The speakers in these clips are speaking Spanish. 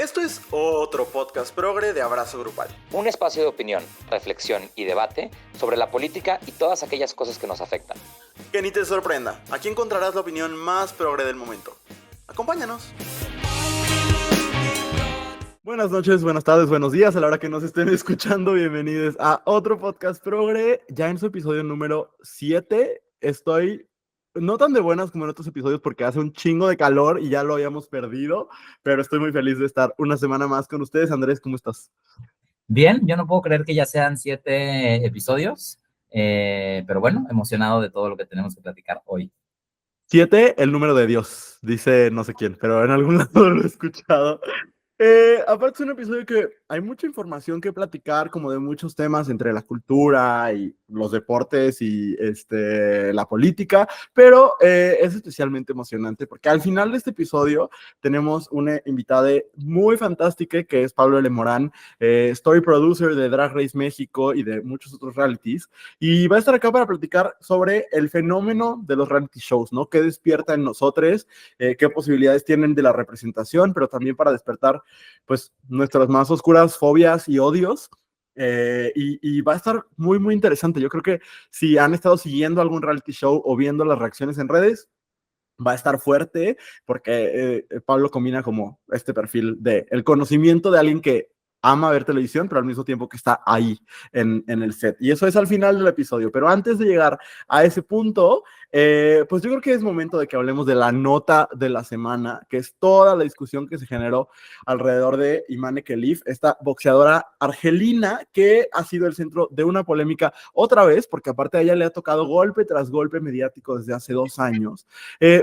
Esto es otro podcast progre de Abrazo Grupal. Un espacio de opinión, reflexión y debate sobre la política y todas aquellas cosas que nos afectan. Que ni te sorprenda, aquí encontrarás la opinión más progre del momento. Acompáñanos. Buenas noches, buenas tardes, buenos días a la hora que nos estén escuchando. Bienvenidos a otro podcast progre, ya en su episodio número 7. Estoy no tan de buenas como en otros episodios porque hace un chingo de calor y ya lo habíamos perdido, pero estoy muy feliz de estar una semana más con ustedes. Andrés, ¿cómo estás? Bien, yo no puedo creer que ya sean 7 episodios, pero bueno, emocionado de todo lo que tenemos que platicar hoy. 7, el número de Dios, dice no sé quién, pero en algún lado lo he escuchado. Aparte es un episodio que hay mucha información que platicar, como de muchos temas entre la cultura y los deportes y la política, pero es especialmente emocionante porque al final de este episodio tenemos una invitada muy fantástica que es Pablo L. Morán, story producer de Drag Race México y de muchos otros realities, y va a estar acá para platicar sobre el fenómeno de los reality shows, ¿no? ¿Qué despierta en nosotros? ¿Qué posibilidades tienen de la representación? Pero también para despertar pues nuestras más oscuras fobias y odios, y va a estar muy muy interesante. Yo creo que si han estado siguiendo algún reality show o viendo las reacciones en redes, va a estar fuerte porque Pablo combina como este perfil de el conocimiento de alguien que ama ver televisión, pero al mismo tiempo que está ahí en el set. Y eso es al final del episodio. Pero antes de llegar a ese punto, pues yo creo que es momento de que hablemos de la nota de la semana, que es toda la discusión que se generó alrededor de Imane Khelif, esta boxeadora argelina que ha sido el centro de una polémica otra vez, porque aparte a ella le ha tocado golpe tras golpe mediático desde hace 2 años,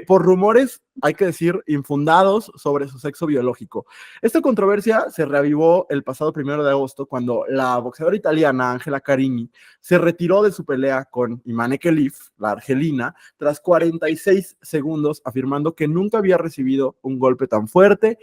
por rumores, hay que decir, infundados sobre su sexo biológico. Esta controversia se reavivó el pasado 1 de agosto cuando la boxeadora italiana Angela Carini se retiró de su pelea con Imane Khelif, la argelina, tras 46 segundos, afirmando que nunca había recibido un golpe tan fuerte,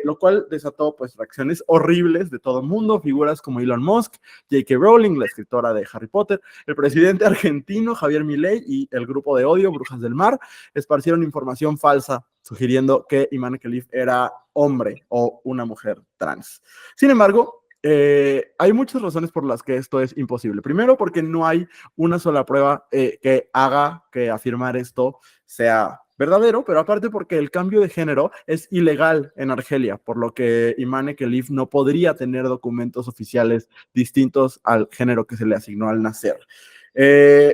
lo cual desató pues reacciones horribles de todo el mundo, figuras como Elon Musk, J.K. Rowling, la escritora de Harry Potter, el presidente argentino Javier Milei y el grupo de odio Brujas del Mar esparcieron información falsa sugiriendo que Imane Khelif era hombre o una mujer trans. Sin embargo, hay muchas razones por las que esto es imposible. Primero, porque no hay una sola prueba que haga que afirmar esto sea verdadero, pero aparte porque el cambio de género es ilegal en Argelia, por lo que Imane Khelif no podría tener documentos oficiales distintos al género que se le asignó al nacer.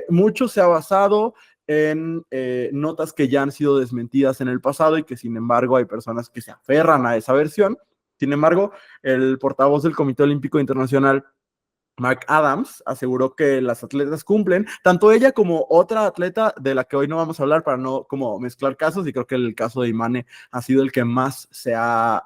Mucho se ha basado en notas que ya han sido desmentidas en el pasado y que sin embargo hay personas que se aferran a esa versión. Sin embargo, el portavoz del Comité Olímpico Internacional, Mark Adams, aseguró que las atletas cumplen, tanto ella como otra atleta de la que hoy no vamos a hablar para no como mezclar casos, y creo que el caso de Imane ha sido el que más se ha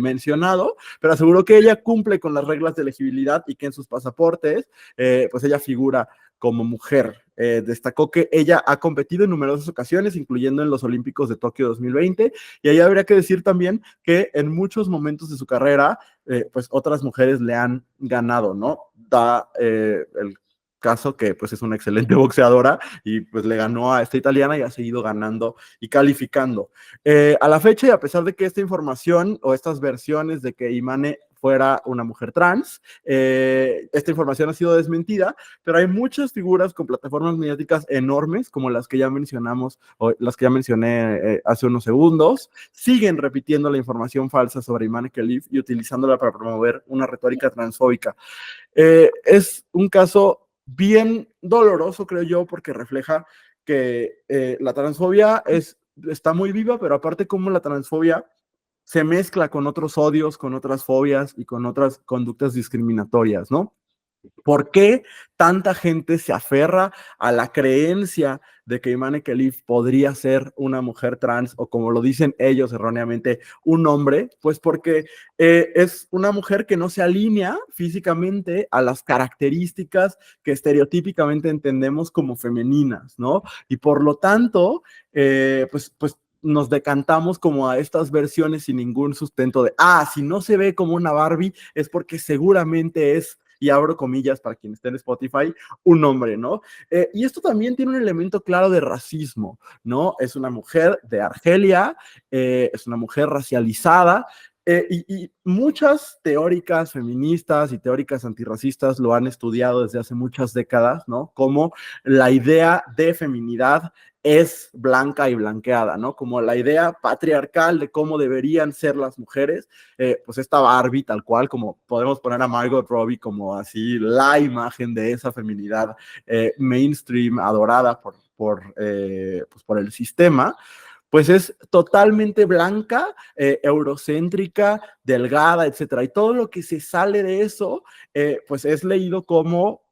mencionado, pero aseguró que ella cumple con las reglas de elegibilidad y que en sus pasaportes pues ella figura como mujer. Destacó que ella ha competido en numerosas ocasiones, incluyendo en los Olímpicos de Tokio 2020, y ahí habría que decir también que en muchos momentos de su carrera, pues otras mujeres le han ganado, ¿no? Da el caso que pues es una excelente boxeadora y pues le ganó a esta italiana y ha seguido ganando y calificando. A la fecha, y a pesar de que esta información o estas versiones de que Imane fuera una mujer trans, esta información ha sido desmentida, pero hay muchas figuras con plataformas mediáticas enormes, como las que ya mencionamos, o las que ya mencioné hace unos segundos, siguen repitiendo la información falsa sobre Imane Khelif y utilizándola para promover una retórica transfóbica. Es un caso bien doloroso, creo yo, porque refleja que la transfobia está muy viva, pero aparte como la transfobia se mezcla con otros odios, con otras fobias y con otras conductas discriminatorias, ¿no? ¿Por qué tanta gente se aferra a la creencia de que Imane Khelif podría ser una mujer trans o, como lo dicen ellos erróneamente, un hombre? Pues porque es una mujer que no se alinea físicamente a las características que estereotípicamente entendemos como femeninas, ¿no? Y por lo tanto, pues nos decantamos como a estas versiones sin ningún sustento de, si no se ve como una Barbie es porque seguramente es, y abro comillas para quien esté en Spotify, un hombre, ¿no? Y esto también tiene un elemento claro de racismo, ¿no? Es una mujer de Argelia, es una mujer racializada, Y muchas teóricas feministas y teóricas antirracistas lo han estudiado desde hace muchas décadas, ¿no? Como la idea de feminidad es blanca y blanqueada, ¿no? Como la idea patriarcal de cómo deberían ser las mujeres, pues esta Barbie tal cual, como podemos poner a Margot Robbie como así la imagen de esa feminidad mainstream adorada pues por el sistema, pues es totalmente blanca, eurocéntrica, delgada, etcétera. Y todo lo que se sale de eso, pues es leído como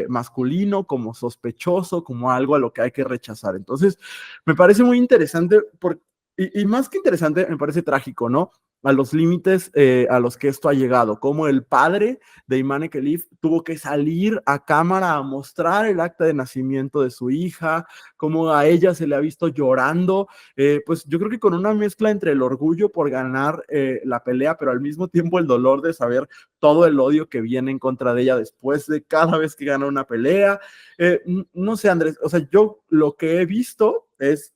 masculino, como sospechoso, como algo a lo que hay que rechazar. Entonces, me parece muy interesante, y más que interesante, me parece trágico, ¿no? A los límites a los que esto ha llegado, como el padre de Imane Khelif tuvo que salir a cámara a mostrar el acta de nacimiento de su hija, como a ella se le ha visto llorando, pues yo creo que con una mezcla entre el orgullo por ganar la pelea, pero al mismo tiempo el dolor de saber todo el odio que viene en contra de ella después de cada vez que gana una pelea. No sé, Andrés, o sea, yo lo que he visto es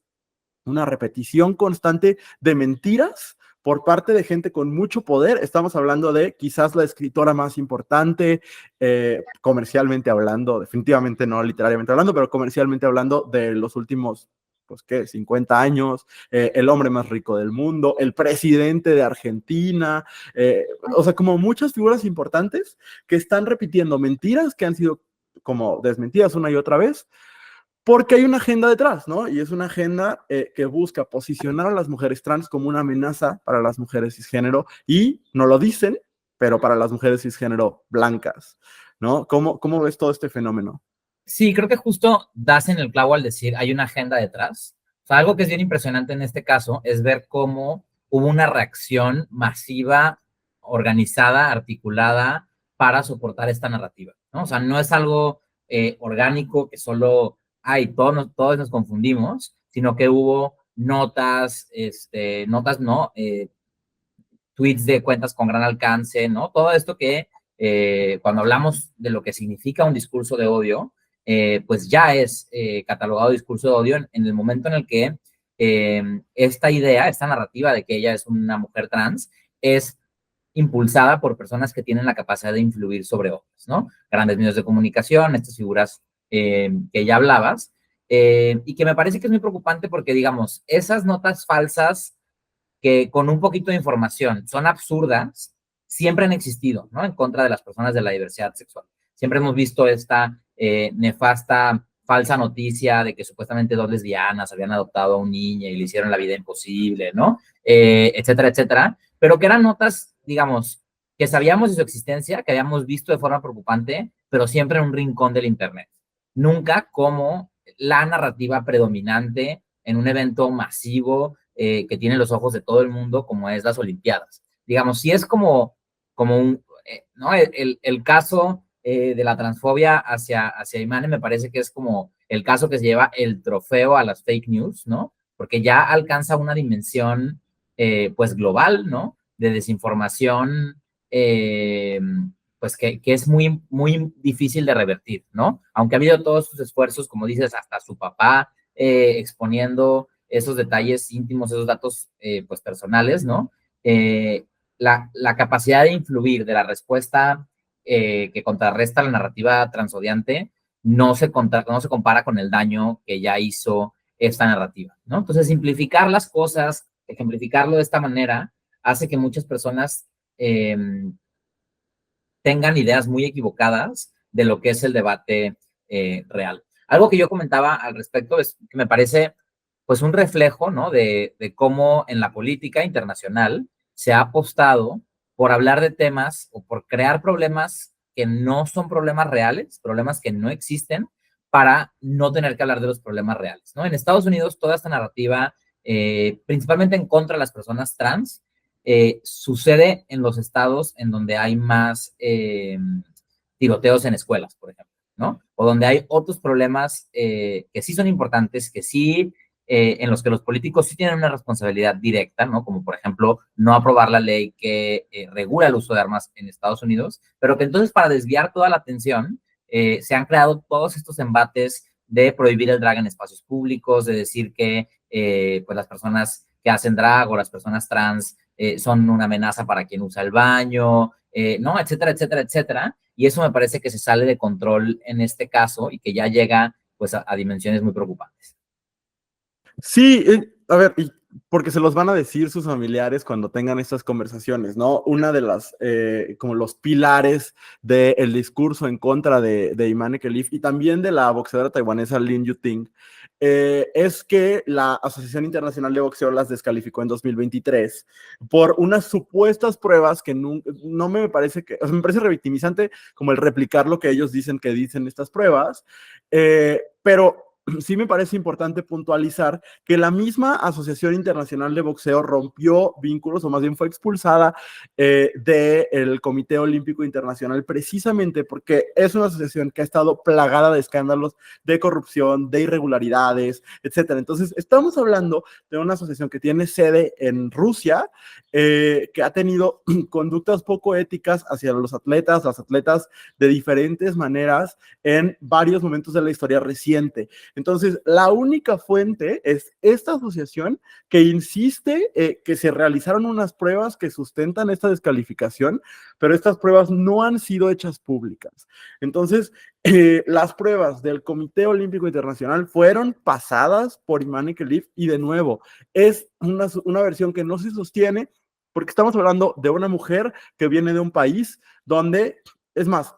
una repetición constante de mentiras por parte de gente con mucho poder. Estamos hablando de quizás la escritora más importante, comercialmente hablando, definitivamente no literariamente hablando, pero comercialmente hablando de los últimos, pues qué, 50 años, el hombre más rico del mundo, el presidente de Argentina, o sea, como muchas figuras importantes que están repitiendo mentiras que han sido como desmentidas una y otra vez, porque hay una agenda detrás, ¿no? Y es una agenda que busca posicionar a las mujeres trans como una amenaza para las mujeres cisgénero, y no lo dicen, pero para las mujeres cisgénero blancas, ¿no? ¿Cómo ves todo este fenómeno? Sí, creo que justo das en el clavo al decir hay una agenda detrás. O sea, algo que es bien impresionante en este caso es ver cómo hubo una reacción masiva, organizada, articulada para soportar esta narrativa, ¿no? O sea, no es algo orgánico que solo, todos nos confundimos, sino que hubo notas, notas, ¿no? Tweets de cuentas con gran alcance, ¿no? Todo esto que cuando hablamos de lo que significa un discurso de odio, pues ya es catalogado discurso de odio en el momento en el que esta idea, esta narrativa de que ella es una mujer trans, es impulsada por personas que tienen la capacidad de influir sobre otras, ¿no? Grandes medios de comunicación, estas figuras que ya hablabas, y que me parece que es muy preocupante porque, digamos, esas notas falsas que con un poquito de información son absurdas, siempre han existido, ¿no? En contra de las personas de la diversidad sexual. Siempre hemos visto esta nefasta falsa noticia de que supuestamente dos lesbianas habían adoptado a un niño y le hicieron la vida imposible, ¿no? Etcétera, etcétera. Pero que eran notas, digamos, que sabíamos de su existencia, que habíamos visto de forma preocupante, pero siempre en un rincón del Internet. Nunca como la narrativa predominante en un evento masivo que tiene los ojos de todo el mundo, como es las Olimpiadas. Digamos, si es como un, ¿no? El caso de la transfobia hacia Imane me parece que es como el caso que se lleva el trofeo a las fake news, ¿no? Porque ya alcanza una dimensión, pues, global, ¿no? De desinformación, pues, que es muy, muy difícil de revertir, ¿no? Aunque ha habido todos sus esfuerzos, como dices, hasta su papá exponiendo esos detalles íntimos, esos datos pues personales, ¿no? La capacidad de influir de la respuesta que contrarresta la narrativa transodiante no se compara con el daño que ya hizo esta narrativa, ¿no? Entonces, simplificar las cosas, ejemplificarlo de esta manera, hace que muchas personas tengan ideas muy equivocadas de lo que es el debate real. Algo que yo comentaba al respecto es que me parece pues un reflejo, ¿no? De cómo en la política internacional se ha apostado por hablar de temas o por crear problemas que no son problemas reales, problemas que no existen, para no tener que hablar de los problemas reales, ¿no? En Estados Unidos toda esta narrativa, principalmente en contra de las personas trans, sucede en los estados en donde hay más tiroteos en escuelas, por ejemplo, ¿no? O donde hay otros problemas que sí son importantes, que sí, en los que los políticos sí tienen una responsabilidad directa, ¿no? Como por ejemplo, no aprobar la ley que regula el uso de armas en Estados Unidos, pero que entonces para desviar toda la atención se han creado todos estos embates de prohibir el drag en espacios públicos, de decir que pues las personas que hacen drag o las personas trans son una amenaza para quien usa el baño, ¿no? Etcétera, etcétera, etcétera. Y eso me parece que se sale de control en este caso y que ya llega pues a dimensiones muy preocupantes. Sí, a ver, y porque se los van a decir sus familiares cuando tengan estas conversaciones, ¿no? Una de las, como los pilares del discurso en contra de Imane Khelif y también de la boxeadora taiwanesa Lin Yuting, es que la Asociación Internacional de Boxeo las descalificó en 2023 por unas supuestas pruebas que no me parece que, o sea, me parece revictimizante como el replicar lo que ellos dicen que dicen estas pruebas, pero sí me parece importante puntualizar que la misma Asociación Internacional de Boxeo rompió vínculos, o más bien fue expulsada del Comité Olímpico Internacional, precisamente porque es una asociación que ha estado plagada de escándalos de corrupción, de irregularidades, etcétera. Entonces, estamos hablando de una asociación que tiene sede en Rusia, que ha tenido conductas poco éticas hacia los atletas, las atletas de diferentes maneras en varios momentos de la historia reciente. Entonces, la única fuente es esta asociación que insiste que se realizaron unas pruebas que sustentan esta descalificación, pero estas pruebas no han sido hechas públicas. Entonces, las pruebas del Comité Olímpico Internacional fueron pasadas por Imane Khelif y de nuevo, es una versión que no se sostiene porque estamos hablando de una mujer que viene de un país donde, es más,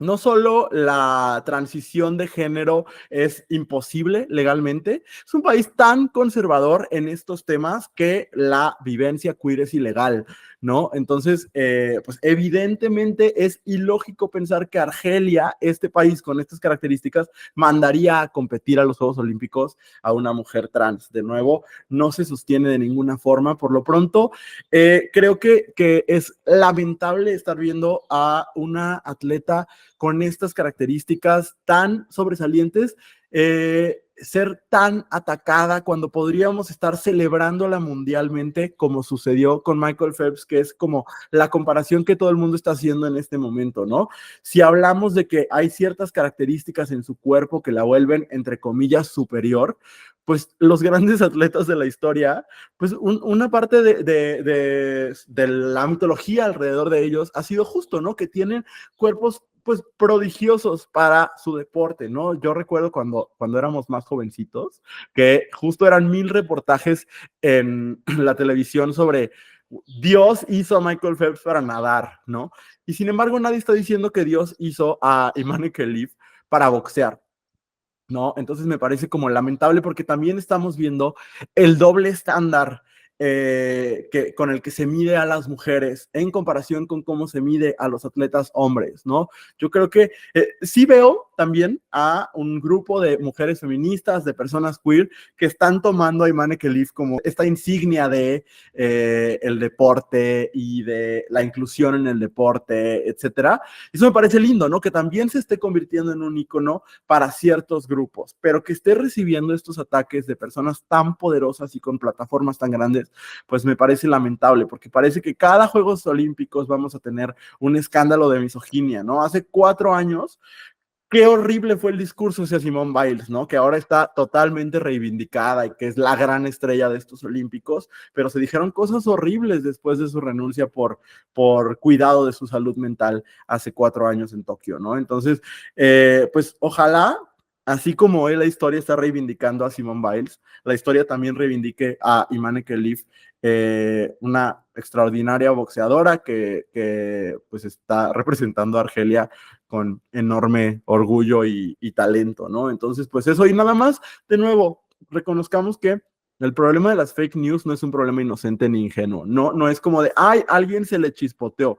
no solo la transición de género es imposible legalmente, es un país tan conservador en estos temas que la vivencia queer es ilegal, ¿no? Entonces, pues evidentemente es ilógico pensar que Argelia, este país con estas características, mandaría a competir a los Juegos Olímpicos a una mujer trans. De nuevo, no se sostiene de ninguna forma. Por lo pronto, creo que es lamentable estar viendo a una atleta con estas características tan sobresalientes, ser tan atacada cuando podríamos estar celebrándola mundialmente, como sucedió con Michael Phelps, que es como la comparación que todo el mundo está haciendo en este momento, ¿no? Si hablamos de que hay ciertas características en su cuerpo que la vuelven, entre comillas, superior, pues los grandes atletas de la historia, pues una parte de la mitología alrededor de ellos ha sido justo, ¿no? Que tienen cuerpos pues prodigiosos para su deporte, ¿no? Yo recuerdo cuando éramos más jovencitos, que justo eran 1000 reportajes en la televisión sobre Dios hizo a Michael Phelps para nadar, ¿no? Y sin embargo nadie está diciendo que Dios hizo a Imane Khelif para boxear, ¿no? Entonces me parece como lamentable porque también estamos viendo el doble estándar con el que se mide a las mujeres en comparación con cómo se mide a los atletas hombres, ¿no? Yo creo que sí veo también a un grupo de mujeres feministas, de personas queer, que están tomando a Imane Khelif como esta insignia de el deporte y de la inclusión en el deporte, etcétera. Eso me parece lindo, ¿no? Que también se esté convirtiendo en un ícono para ciertos grupos, pero que esté recibiendo estos ataques de personas tan poderosas y con plataformas tan grandes, pues me parece lamentable, porque parece que cada Juegos Olímpicos vamos a tener un escándalo de misoginia, ¿no? Hace 4 años, qué horrible fue el discurso hacia Simone Biles, ¿no? Que ahora está totalmente reivindicada y que es la gran estrella de estos Olímpicos, pero se dijeron cosas horribles después de su renuncia por cuidado de su salud mental hace 4 años en Tokio, ¿no? Entonces, pues ojalá, así como hoy la historia está reivindicando a Simone Biles, la historia también reivindique a Imane Khelif, una extraordinaria boxeadora que pues está representando a Argelia con enorme orgullo y talento, ¿no? Entonces, pues eso, y nada más, de nuevo, reconozcamos que el problema de las fake news no es un problema inocente ni ingenuo, no es como de, ay, alguien se le chispoteó.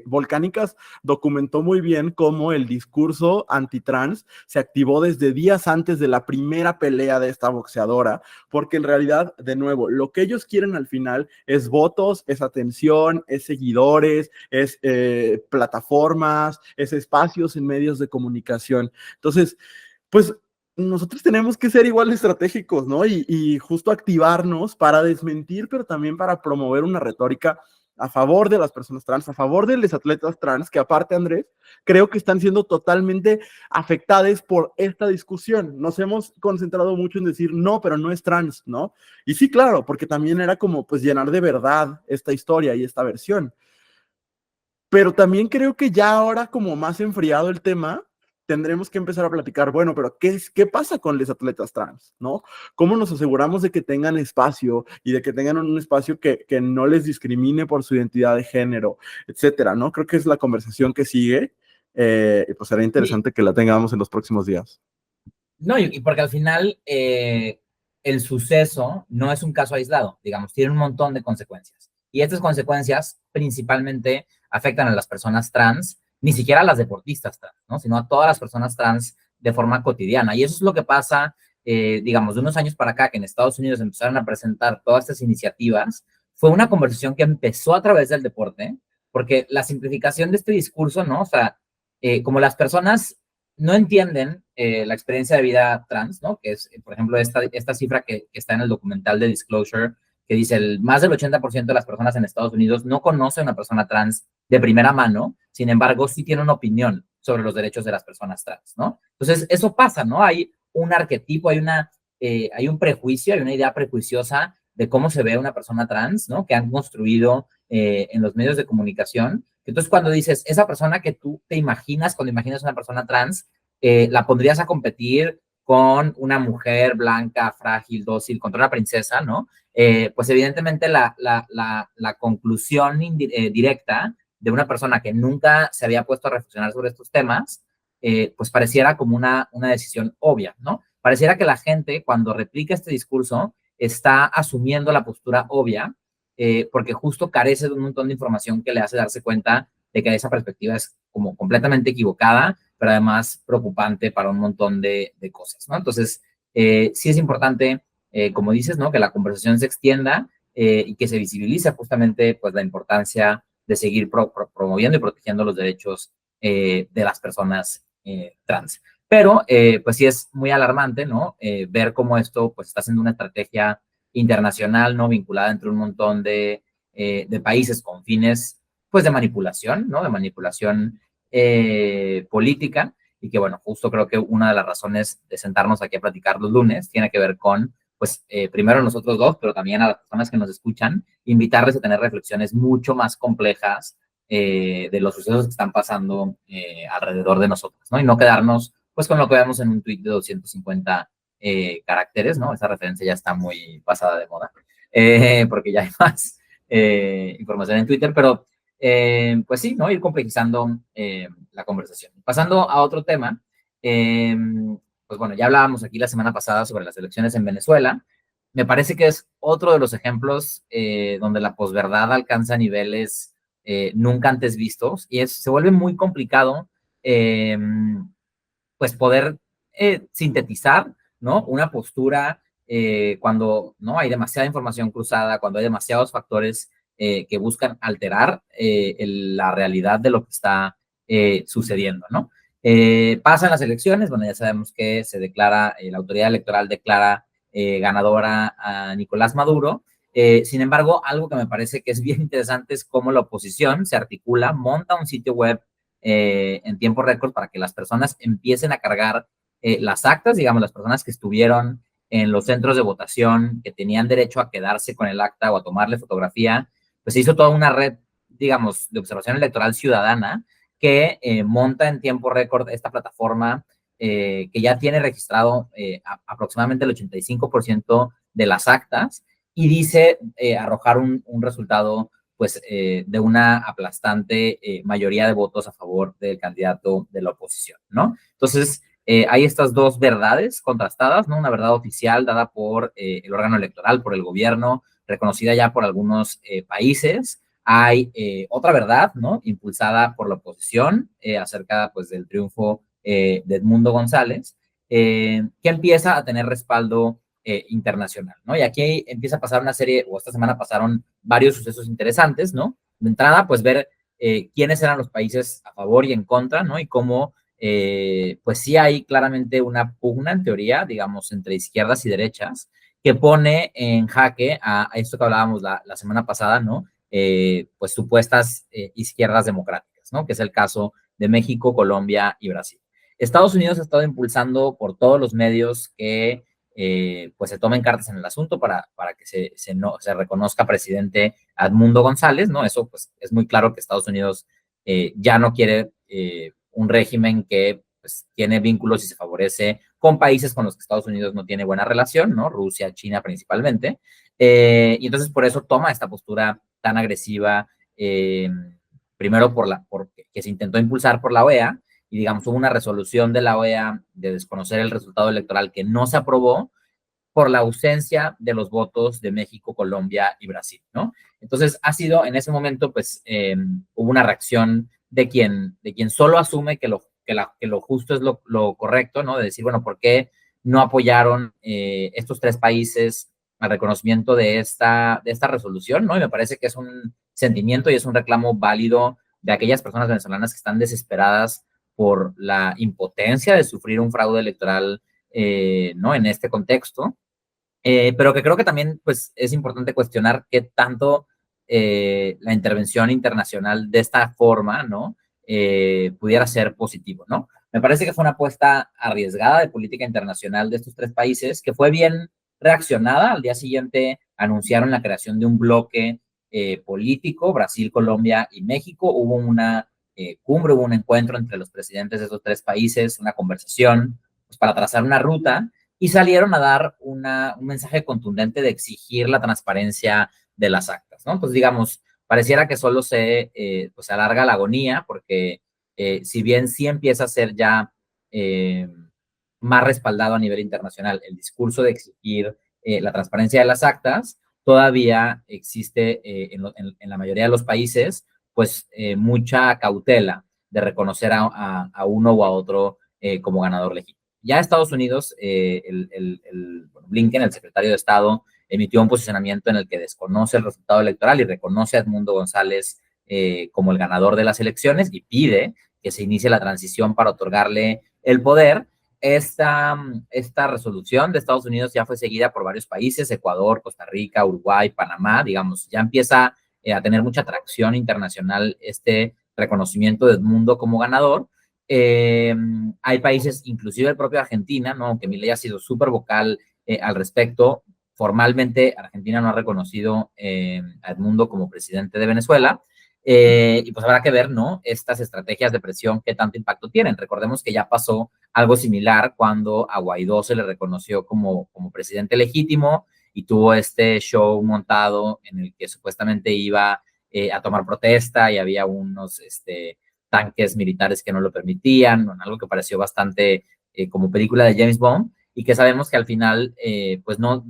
Volcánicas documentó muy bien cómo el discurso antitrans se activó desde días antes de la primera pelea de esta boxeadora, porque en realidad, de nuevo, lo que ellos quieren al final es votos, es atención, es seguidores, es plataformas, es espacios en medios de comunicación. Entonces, pues nosotros tenemos que ser igual estratégicos, ¿no? Y justo activarnos para desmentir, pero también para promover una retórica a favor de las personas trans, a favor de los atletas trans, que aparte, Andrés, creo que están siendo totalmente afectados por esta discusión. Nos hemos concentrado mucho en decir, no, pero no es trans, ¿no? Y sí, claro, porque también era como, pues, llenar de verdad esta historia y esta versión. Pero también creo que ya ahora, como más enfriado el tema, tendremos que empezar a platicar, bueno, pero ¿qué pasa con los atletas trans? ¿No? ¿Cómo nos aseguramos de que tengan espacio y de que tengan un espacio que no les discrimine por su identidad de género, etcétera? ¿No? Creo que es la conversación que sigue y pues será interesante que la tengamos en los próximos días. No, y porque al final el suceso no es un caso aislado, digamos, tiene un montón de consecuencias. Y estas consecuencias principalmente afectan a las personas trans, ni siquiera a las deportistas trans, ¿no? Sino a todas las personas trans de forma cotidiana. Y eso es lo que pasa, digamos, de unos años para acá, que en Estados Unidos empezaron a presentar todas estas iniciativas. Fue una conversación que empezó a través del deporte, porque la simplificación de este discurso, ¿no? O sea, como las personas no entienden la experiencia de vida trans, ¿no? Que es, por ejemplo, esta cifra que está en el documental de Disclosure, que dice más del 80% de las personas en Estados Unidos no conoce a una persona trans de primera mano, sin embargo, sí tiene una opinión sobre los derechos de las personas trans, ¿no? Entonces, eso pasa, ¿no? Hay un arquetipo, hay un prejuicio, hay una idea prejuiciosa de cómo se ve una persona trans, ¿no? Que han construido en los medios de comunicación. Entonces, cuando dices, esa persona que tú te imaginas, cuando imaginas una persona trans, la pondrías a competir con una mujer blanca, frágil, dócil, contra una princesa, ¿no? Pues evidentemente la conclusión directa de una persona que nunca se había puesto a reflexionar sobre estos temas, pues pareciera como una decisión obvia, ¿no? Pareciera que la gente, cuando replica este discurso, está asumiendo la postura obvia, porque justo carece de un montón de información que le hace darse cuenta de que esa perspectiva es como completamente equivocada, pero además preocupante para un montón de cosas, ¿no? Entonces, sí es importante, como dices, ¿no? Que la conversación se extienda y que se visibilice justamente pues, la importancia de seguir promoviendo y protegiendo los derechos de las personas trans. Pero, pues sí es muy alarmante, ¿no? Ver cómo esto, pues, está siendo una estrategia internacional, ¿no? Vinculada entre un montón de países con fines, pues, de manipulación, ¿no? De manipulación política. Y que, bueno, justo creo que una de las razones de sentarnos aquí a platicar los lunes tiene que ver con, pues, primero nosotros dos, pero también a las personas que nos escuchan, invitarles a tener reflexiones mucho más complejas de los sucesos que están pasando alrededor de nosotros, ¿no? Y no quedarnos, pues, con lo que vemos en un tuit de 250 caracteres, ¿no? Esa referencia ya está muy pasada de moda, porque ya hay más información en Twitter, pero pues sí, ¿no? Ir complejizando la conversación. Pasando a otro tema, pues bueno, ya hablábamos aquí la semana pasada sobre las elecciones en Venezuela. Me parece que es otro de los ejemplos donde la posverdad alcanza niveles nunca antes vistos y se vuelve muy complicado pues poder sintetizar, ¿no? Una postura cuando no hay demasiada información cruzada, cuando hay demasiados factores que buscan alterar la realidad de lo que está sucediendo, ¿no? Pasan las elecciones, bueno, ya sabemos que se declara, la autoridad electoral declara ganadora a Nicolás Maduro. Sin embargo, algo que me parece que es bien interesante es cómo la oposición se articula, monta un sitio web en tiempo récord para que las personas empiecen a cargar las actas, digamos, las personas que estuvieron en los centros de votación, que tenían derecho a quedarse con el acta o a tomarle fotografía, pues se hizo toda una red, digamos, de observación electoral ciudadana que monta en tiempo récord esta plataforma que ya tiene registrado aproximadamente el 85% de las actas y dice arrojar un resultado pues de una aplastante mayoría de votos a favor del candidato de la oposición, ¿no? Entonces, hay estas dos verdades contrastadas, ¿no? Una verdad oficial dada por el órgano electoral, por el gobierno, reconocida ya por algunos países. Hay otra verdad, ¿no? Impulsada por la oposición acerca, pues, del triunfo de Edmundo González, que empieza a tener respaldo internacional, ¿no? Y aquí empieza a pasar una serie, o esta semana pasaron varios sucesos interesantes, ¿no? De entrada, pues ver quiénes eran los países a favor y en contra, ¿no? Y cómo, pues sí hay claramente una pugna, en teoría, digamos, entre izquierdas y derechas, que pone en jaque a esto que hablábamos la semana pasada, ¿no? pues supuestas izquierdas democráticas, ¿no? Que es el caso de México, Colombia y Brasil. Estados Unidos ha estado impulsando por todos los medios que pues se tomen cartas en el asunto para que se reconozca presidente Edmundo González, ¿no? Eso pues es muy claro que Estados Unidos ya no quiere un régimen que pues, tiene vínculos y se favorece con países con los que Estados Unidos no tiene buena relación, ¿no? Rusia, China principalmente. Y entonces por eso toma esta postura tan agresiva, primero que se intentó impulsar por la OEA, y digamos hubo una resolución de la OEA de desconocer el resultado electoral que no se aprobó por la ausencia de los votos de México, Colombia y Brasil, ¿no? Entonces ha sido en ese momento, pues hubo una reacción de quien solo asume que lo justo es lo correcto, ¿no? De decir, bueno, ¿por qué no apoyaron estos tres países al reconocimiento de esta resolución, ¿no? Y me parece que es un sentimiento y es un reclamo válido de aquellas personas venezolanas que están desesperadas por la impotencia de sufrir un fraude electoral, ¿no? En este contexto, pero que creo que también pues, es importante cuestionar qué tanto la intervención internacional de esta forma, ¿no? Pudiera ser positivo, ¿no? Me parece que fue una apuesta arriesgada de política internacional de estos tres países, que fue bien reaccionada. Al día siguiente anunciaron la creación de un bloque político, Brasil, Colombia y México. Hubo una cumbre, hubo un encuentro entre los presidentes de esos tres países, una conversación pues, para trazar una ruta, y salieron a dar un mensaje contundente de exigir la transparencia de las actas, ¿no? Entonces, digamos, pareciera que solo pues, se alarga la agonía, porque si bien sí empieza a ser ya más respaldado a nivel internacional el discurso de exigir la transparencia de las actas, todavía existe en la mayoría de los países, pues mucha cautela de reconocer a uno o a otro como ganador legítimo. Ya Estados Unidos, Blinken, el secretario de Estado, emitió un posicionamiento en el que desconoce el resultado electoral y reconoce a Edmundo González como el ganador de las elecciones y pide que se inicie la transición para otorgarle el poder. Esta resolución de Estados Unidos ya fue seguida por varios países, Ecuador, Costa Rica, Uruguay, Panamá, digamos, ya empieza a tener mucha atracción internacional este reconocimiento de Edmundo como ganador. Hay países, inclusive el propio Argentina, ¿no? Aunque Milei ha sido súper vocal al respecto, formalmente Argentina no ha reconocido a Edmundo como presidente de Venezuela, y pues habrá que ver, ¿no? Estas estrategias de presión, qué tanto impacto tienen. Recordemos que ya pasó algo similar cuando a Guaidó se le reconoció como presidente legítimo y tuvo este show montado en el que supuestamente iba a tomar protesta y había unos tanques militares que no lo permitían, algo que pareció bastante como película de James Bond, y que sabemos que al final pues no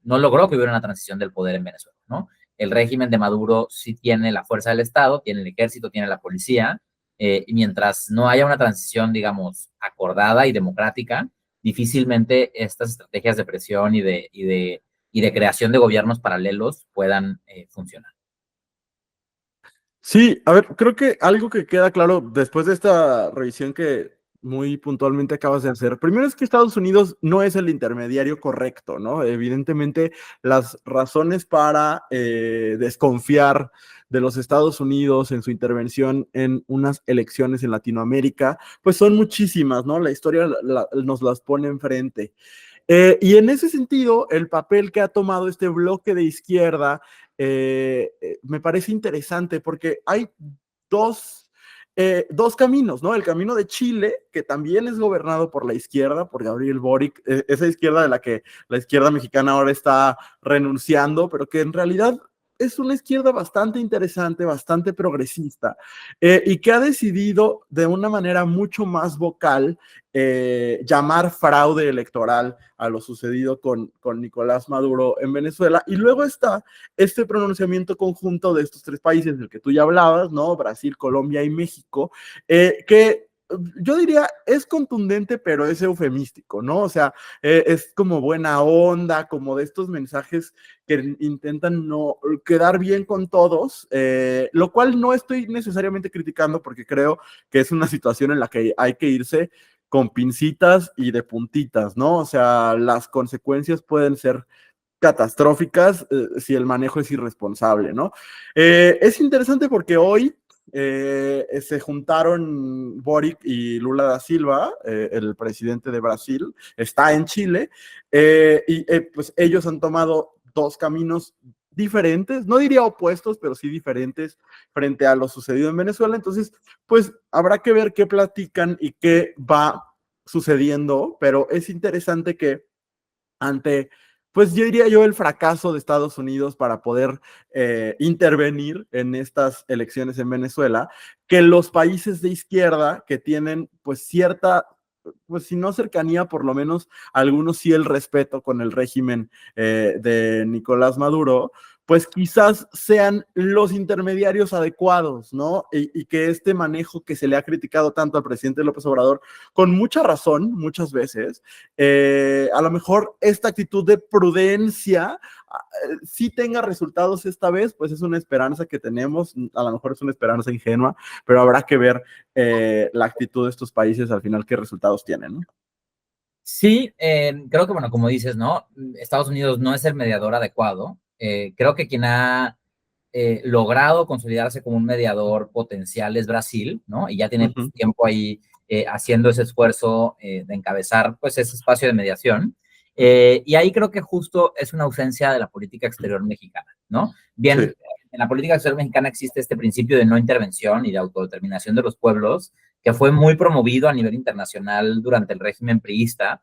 logró que hubiera una transición del poder en Venezuela, ¿no? El régimen de Maduro sí tiene la fuerza del Estado, tiene el ejército, tiene la policía, y mientras no haya una transición, digamos, acordada y democrática, difícilmente estas estrategias de presión y de creación de gobiernos paralelos puedan funcionar. Sí, a ver, creo que algo que queda claro después de esta revisión que muy puntualmente acabas de hacer, primero es que Estados Unidos no es el intermediario correcto, ¿no? Evidentemente, las razones para desconfiar de los Estados Unidos en su intervención en unas elecciones en Latinoamérica, pues son muchísimas, ¿no? La historia nos las pone enfrente. Y en ese sentido, el papel que ha tomado este bloque de izquierda me parece interesante porque hay dos caminos, ¿no? El camino de Chile, que también es gobernado por la izquierda, por Gabriel Boric, esa izquierda de la que la izquierda mexicana ahora está renunciando, pero que en realidad es una izquierda bastante interesante, bastante progresista, y que ha decidido de una manera mucho más vocal llamar fraude electoral a lo sucedido con Nicolás Maduro en Venezuela. Y luego está este pronunciamiento conjunto de estos tres países del que tú ya hablabas, ¿no? Brasil, Colombia y México, que yo diría es contundente, pero es eufemístico, ¿no? O sea, es como buena onda, como de estos mensajes que intentan no quedar bien con todos, lo cual no estoy necesariamente criticando porque creo que es una situación en la que hay que irse con pincitas y de puntitas, ¿no? O sea, las consecuencias pueden ser catastróficas si el manejo es irresponsable, ¿no? Es interesante porque hoy se juntaron Boric y Lula da Silva, el presidente de Brasil, está en Chile, pues ellos han tomado dos caminos diferentes, no diría opuestos, pero sí diferentes frente a lo sucedido en Venezuela. Entonces, pues habrá que ver qué platican y qué va sucediendo, pero es interesante que ante, pues yo diría yo, el fracaso de Estados Unidos para poder intervenir en estas elecciones en Venezuela, que los países de izquierda que tienen pues cierta, pues si no cercanía, por lo menos algunos sí el respeto con el régimen de Nicolás Maduro, pues quizás sean los intermediarios adecuados, ¿no? Y que este manejo que se le ha criticado tanto al presidente López Obrador, con mucha razón, muchas veces, a lo mejor esta actitud de prudencia sí tenga resultados esta vez, pues es una esperanza que tenemos, a lo mejor es una esperanza ingenua, pero habrá que ver la actitud de estos países al final qué resultados tienen, ¿no? Sí, creo que, bueno, como dices, ¿no? Estados Unidos no es el mediador adecuado. Creo que quien ha logrado consolidarse como un mediador potencial es Brasil, ¿no? Y ya tiene pues, tiempo ahí haciendo ese esfuerzo de encabezar pues ese espacio de mediación. Y ahí creo que justo es una ausencia de la política exterior mexicana, ¿no? Bien, sí. En la política exterior mexicana existe este principio de no intervención y de autodeterminación de los pueblos, que fue muy promovido a nivel internacional durante el régimen priista.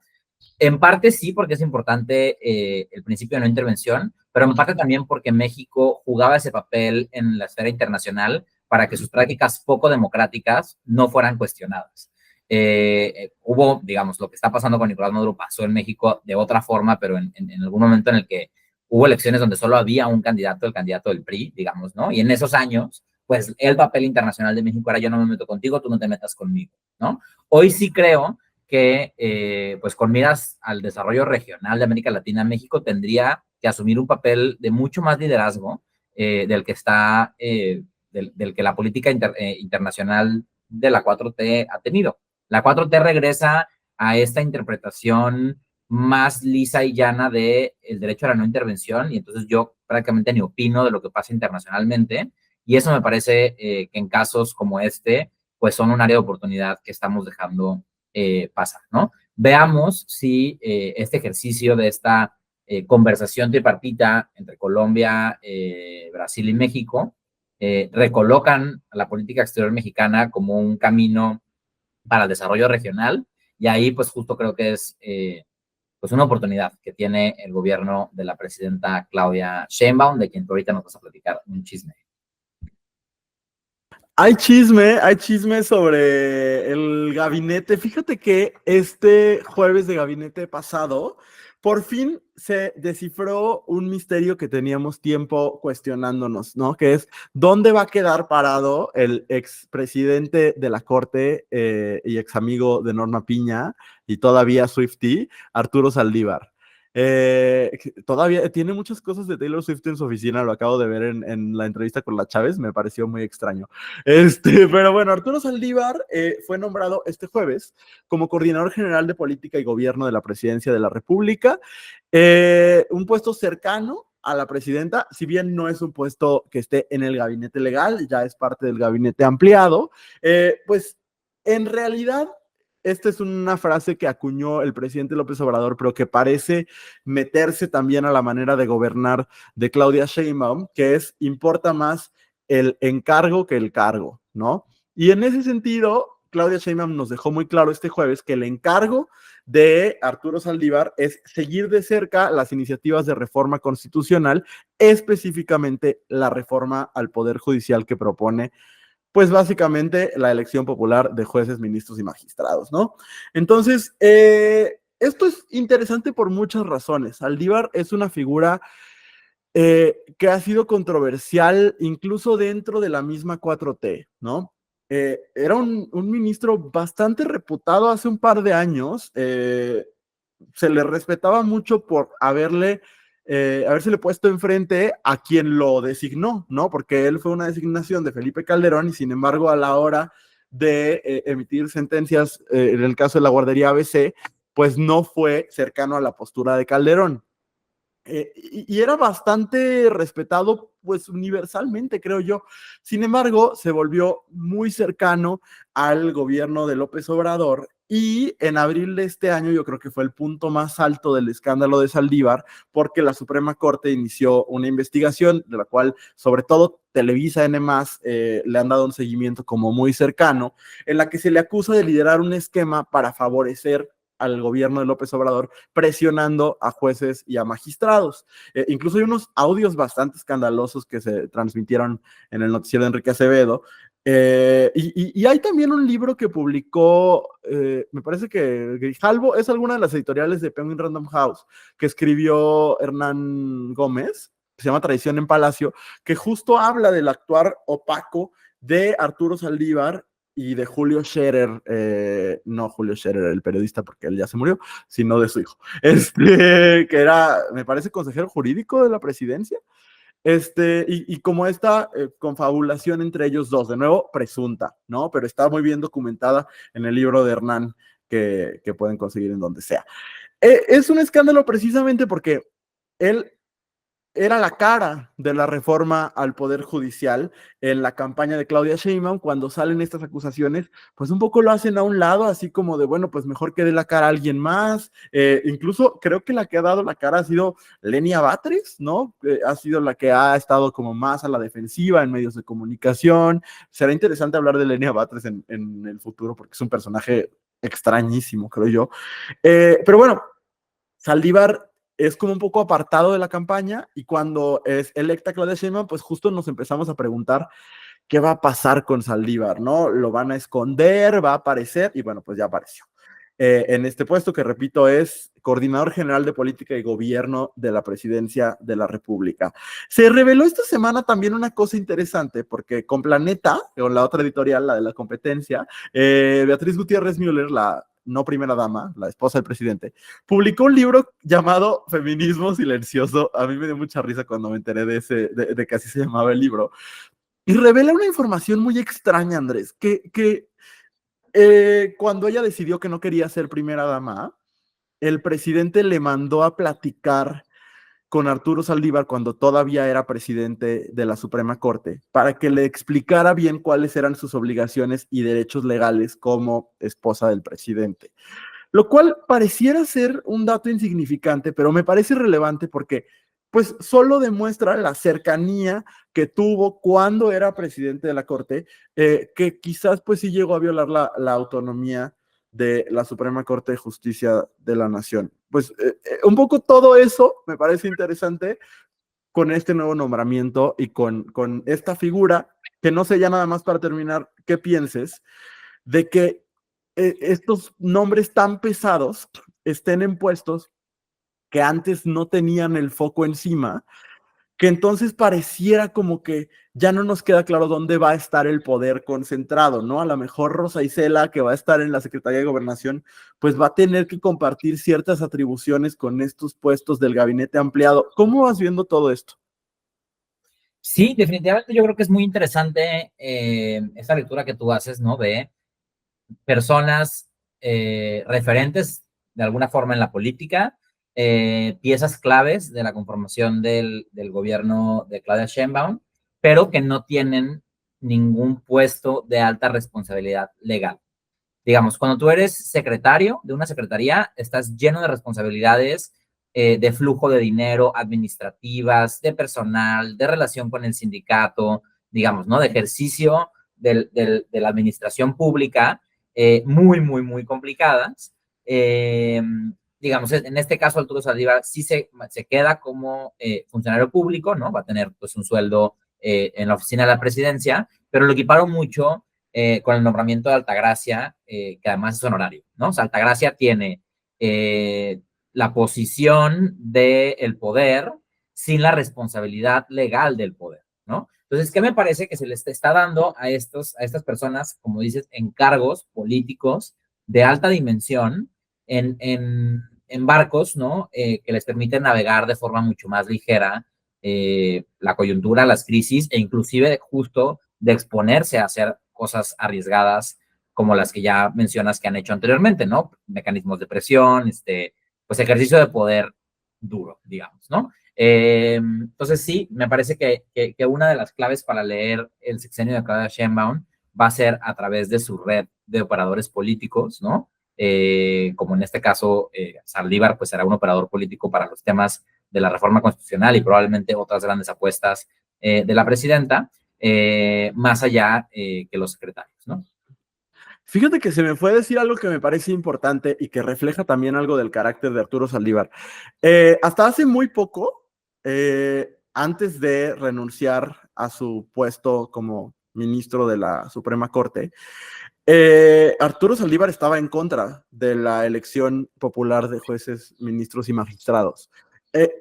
En parte sí, porque es importante el principio de no intervención, pero en parte también porque México jugaba ese papel en la esfera internacional para que sus prácticas poco democráticas no fueran cuestionadas. Hubo, digamos, lo que está pasando con Nicolás Maduro pasó en México de otra forma, pero en algún momento en el que hubo elecciones donde solo había un candidato, el candidato del PRI, digamos, ¿no? Y en esos años, pues el papel internacional de México era yo no me meto contigo, tú no te metas conmigo, ¿no? Hoy sí creo que pues con miras al desarrollo regional de América Latina, México tendría que asumir un papel de mucho más liderazgo del que está, del que la política internacional de la 4T ha tenido. La 4T regresa a esta interpretación más lisa y llana del derecho a la no intervención, y entonces yo prácticamente ni opino de lo que pasa internacionalmente, y eso me parece que en casos como este, pues son un área de oportunidad que estamos dejando pasa, ¿no? Veamos si este ejercicio de esta conversación tripartita entre Colombia, Brasil y México recolocan a la política exterior mexicana como un camino para el desarrollo regional, y ahí pues justo creo que es pues una oportunidad que tiene el gobierno de la presidenta Claudia Sheinbaum, de quien tú ahorita nos vas a platicar un chisme. Hay chisme sobre el gabinete. Fíjate que este jueves de gabinete pasado, por fin se descifró un misterio que teníamos tiempo cuestionándonos, ¿no? Que es, ¿dónde va a quedar parado el expresidente de la Corte y ex amigo de Norma Piña y todavía Swiftie, Arturo Saldívar? Todavía tiene muchas cosas de Taylor Swift en su oficina, lo acabo de ver en la entrevista con la Chávez, me pareció muy extraño. Pero bueno, Arturo Saldívar fue nombrado este jueves como coordinador general de política y gobierno de la presidencia de la República, un puesto cercano a la presidenta, si bien no es un puesto que esté en el gabinete legal, ya es parte del gabinete ampliado, pues en realidad esta es una frase que acuñó el presidente López Obrador, pero que parece meterse también a la manera de gobernar de Claudia Sheinbaum, que es, importa más el encargo que el cargo, ¿no? Y en ese sentido, Claudia Sheinbaum nos dejó muy claro este jueves que el encargo de Arturo Saldívar es seguir de cerca las iniciativas de reforma constitucional, específicamente la reforma al Poder Judicial que propone pues básicamente la elección popular de jueces, ministros y magistrados, ¿no? Entonces, esto es interesante por muchas razones. Saldívar es una figura que ha sido controversial incluso dentro de la misma 4T, ¿no? Era un ministro bastante reputado hace un par de años, se le respetaba mucho por habérsele puesto enfrente a quien lo designó, ¿no? Porque él fue una designación de Felipe Calderón y sin embargo a la hora de emitir sentencias en el caso de la guardería ABC, pues no fue cercano a la postura de Calderón. y era bastante respetado, pues universalmente, creo yo. Sin embargo, se volvió muy cercano al gobierno de López Obrador y en abril de este año yo creo que fue el punto más alto del escándalo de Saldívar, porque la Suprema Corte inició una investigación de la cual, sobre todo, Televisa N+, le han dado un seguimiento como muy cercano, en la que se le acusa de liderar un esquema para favorecer al gobierno de López Obrador, presionando a jueces y a magistrados. Incluso hay unos audios bastante escandalosos que se transmitieron en el noticiero de Enrique Acevedo. Y hay también un libro que publicó, me parece que Grijalvo, es alguna de las editoriales de Penguin Random House, que escribió Hernán Gómez, que se llama Traición en Palacio, que justo habla del actuar opaco de Arturo Saldívar y de Julio Scherer, no Julio Scherer, el periodista, porque él ya se murió, sino de su hijo, que era, me parece, consejero jurídico de la presidencia, y como esta confabulación entre ellos dos, de nuevo, presunta, ¿no? Pero está muy bien documentada en el libro de Hernán, que pueden conseguir en donde sea. Es un escándalo precisamente porque él era la cara de la reforma al Poder Judicial en la campaña de Claudia Sheinbaum. Cuando salen estas acusaciones, pues un poco lo hacen a un lado, así como de, bueno, pues mejor que dé la cara a alguien más. Incluso creo que la que ha dado la cara ha sido Lenia Batres, ¿no? Ha sido la que ha estado como más a la defensiva en medios de comunicación. Será interesante hablar de Lenia Batres en el futuro, porque es un personaje extrañísimo, creo yo. Pero bueno, Saldívar es como un poco apartado de la campaña, y cuando es electa Claudia Sheinbaum, pues justo nos empezamos a preguntar qué va a pasar con Saldívar, ¿no? ¿Lo van a esconder? ¿Va a aparecer? Y bueno, pues ya apareció. En este puesto, que repito, es Coordinador General de Política y Gobierno de la Presidencia de la República. Se reveló esta semana también una cosa interesante, porque con Planeta, con la otra editorial, la de la competencia, Beatriz Gutiérrez Müller, la no primera dama, la esposa del presidente, publicó un libro llamado Feminismo Silencioso. A mí me dio mucha risa cuando me enteré de que así se llamaba el libro. Y revela una información muy extraña, Andrés, que cuando ella decidió que no quería ser primera dama, el presidente le mandó a platicar con Arturo Saldívar cuando todavía era presidente de la Suprema Corte, para que le explicara bien cuáles eran sus obligaciones y derechos legales como esposa del presidente. Lo cual pareciera ser un dato insignificante, pero me parece relevante porque pues solo demuestra la cercanía que tuvo cuando era presidente de la Corte, que quizás pues sí llegó a violar la autonomía de la Suprema Corte de Justicia de la Nación. Pues un poco todo eso me parece interesante con este nuevo nombramiento y con esta figura, que no sé, ya nada más para terminar, ¿qué pienses de que estos nombres tan pesados estén en puestos que antes no tenían el foco encima, que entonces pareciera como que ya no nos queda claro dónde va a estar el poder concentrado, ¿no? A lo mejor Rosa Isela, que va a estar en la Secretaría de Gobernación, pues va a tener que compartir ciertas atribuciones con estos puestos del gabinete ampliado. ¿Cómo vas viendo todo esto? Sí, definitivamente yo creo que es muy interesante esa lectura que tú haces, ¿no? De personas referentes de alguna forma en la política, piezas claves de la conformación del gobierno de Claudia Sheinbaum, pero que no tienen ningún puesto de alta responsabilidad legal. Digamos, cuando tú eres secretario de una secretaría, estás lleno de responsabilidades de flujo de dinero, administrativas, de personal, de relación con el sindicato, digamos, ¿no? De ejercicio de la administración pública, muy, muy, muy complicadas. Digamos, en este caso, Arturo Saldívar sí se queda como funcionario público, ¿no? Va a tener pues un sueldo en la oficina de la presidencia, pero lo equiparon mucho con el nombramiento de Altagracia, que además es honorario, ¿no? O sea, Altagracia tiene la posición del poder sin la responsabilidad legal del poder, ¿no? Entonces, ¿qué me parece que se les está dando a estas personas, como dices, encargos políticos de alta dimensión en barcos, ¿no? Que les permiten navegar de forma mucho más ligera la coyuntura, las crisis, e inclusive justo de exponerse a hacer cosas arriesgadas como las que ya mencionas que han hecho anteriormente, ¿no? Mecanismos de presión, pues ejercicio de poder duro, digamos, ¿no? Entonces sí, me parece que una de las claves para leer el sexenio de Claudia Sheinbaum va a ser a través de su red de operadores políticos, ¿no? Como en este caso, Saldívar, pues será un operador político para los temas de la reforma constitucional y probablemente otras grandes apuestas de la presidenta, más allá que los secretarios, ¿no? Fíjate que se me fue a decir algo que me parece importante y que refleja también algo del carácter de Arturo Saldívar. Hasta hace muy poco, antes de renunciar a su puesto como ministro de la Suprema Corte, Arturo Saldívar estaba en contra de la elección popular de jueces, ministros y magistrados.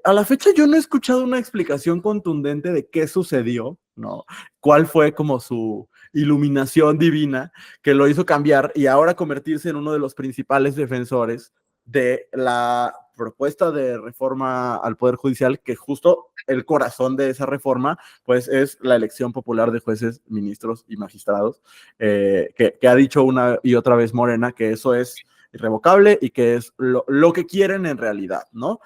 A la fecha yo no he escuchado una explicación contundente de qué sucedió, ¿no? ¿Cuál fue como su iluminación divina que lo hizo cambiar y ahora convertirse en uno de los principales defensores de la propuesta de reforma al Poder Judicial, que justo el corazón de esa reforma, pues es la elección popular de jueces, ministros y magistrados, que ha dicho una y otra vez Morena que eso es irrevocable y que es lo que quieren en realidad, ¿no?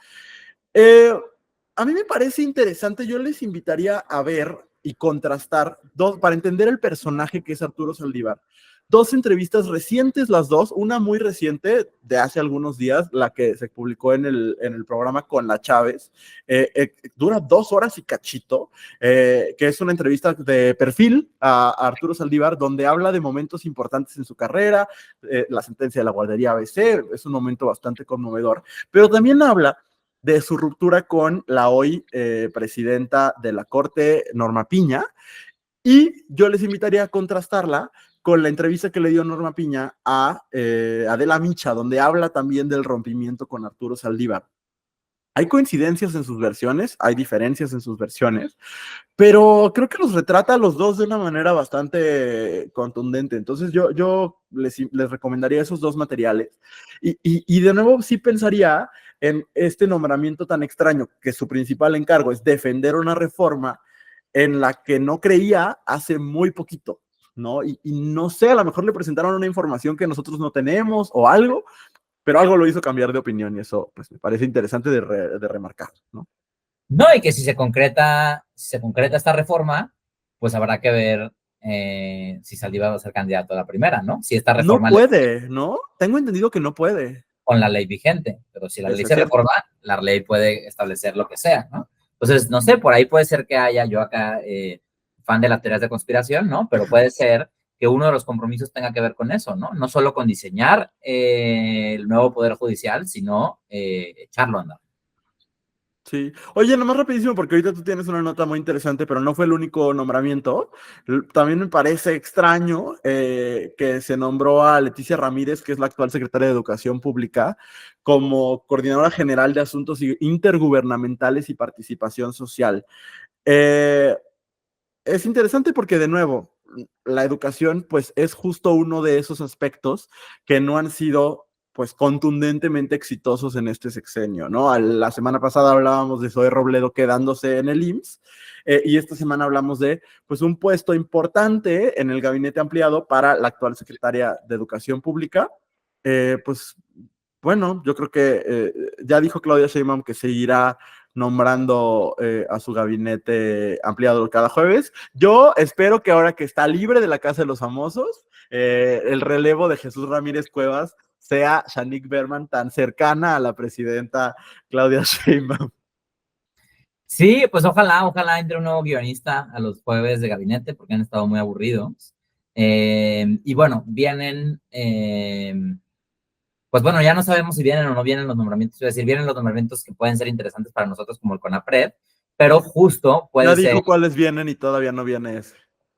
A mí me parece interesante, yo les invitaría a ver y contrastar, para entender el personaje que es Arturo Saldívar, dos entrevistas recientes, las dos, una muy reciente de hace algunos días, la que se publicó en el programa con la Chávez, dura 2 horas y cachito, que es una entrevista de perfil a Arturo Saldívar, donde habla de momentos importantes en su carrera, la sentencia de la guardería ABC, es un momento bastante conmovedor, pero también habla de su ruptura con la hoy presidenta de la Corte, Norma Piña, y yo les invitaría a contrastarla con la entrevista que le dio Norma Piña a Adela Micha, donde habla también del rompimiento con Arturo Saldívar. Hay coincidencias en sus versiones, hay diferencias en sus versiones, pero creo que los retrata a los dos de una manera bastante contundente. Entonces yo les recomendaría esos dos materiales. Y de nuevo sí pensaría en este nombramiento tan extraño, que su principal encargo es defender una reforma en la que no creía hace muy poquito, ¿no? Y no sé, a lo mejor le presentaron una información que nosotros no tenemos o algo, pero algo lo hizo cambiar de opinión y eso pues me parece interesante de remarcar, ¿no? No, y que si se concreta esta reforma, pues habrá que ver si Saldívar va a ser candidato a la primera, ¿no? Si esta No reforma puede, ¿no? Tengo entendido que no puede. con la ley vigente, pero si la ley Eso es se cierto. reforma, la ley puede establecer lo que sea, ¿no? Entonces, no sé, por ahí puede ser que haya, yo acá, fan de las teorías de conspiración, ¿no? Pero puede ser que uno de los compromisos tenga que ver con eso, ¿no? No solo con diseñar el nuevo Poder Judicial, sino echarlo a andar. Sí. Oye, nomás rapidísimo, porque ahorita tú tienes una nota muy interesante, pero no fue el único nombramiento. También me parece extraño que se nombró a Leticia Ramírez, que es la actual secretaria de Educación Pública, como coordinadora general de asuntos intergubernamentales y participación social. Eh, es interesante porque, de nuevo, la educación, pues, es justo uno de esos aspectos que no han sido, pues, contundentemente exitosos en este sexenio, ¿no? La semana pasada hablábamos de Zoe Robledo quedándose en el IMSS, y esta semana hablamos de, pues, un puesto importante en el gabinete ampliado para la actual secretaria de Educación Pública. Pues, bueno, yo creo que ya dijo Claudia Sheinbaum que seguirá nombrando a su gabinete ampliado cada jueves. Yo espero que ahora que está libre de la Casa de los Famosos, el relevo de Jesús Ramírez Cuevas sea Shanique Berman, tan cercana a la presidenta Claudia Sheinbaum. Sí, pues ojalá entre un nuevo guionista a los jueves de gabinete, porque han estado muy aburridos. Y bueno, pues bueno, ya no sabemos si vienen o no vienen los nombramientos, es decir, vienen los nombramientos que pueden ser interesantes para nosotros como el CONAPRED, pero justo Ya puede ser, dijo cuáles vienen y todavía no viene ese.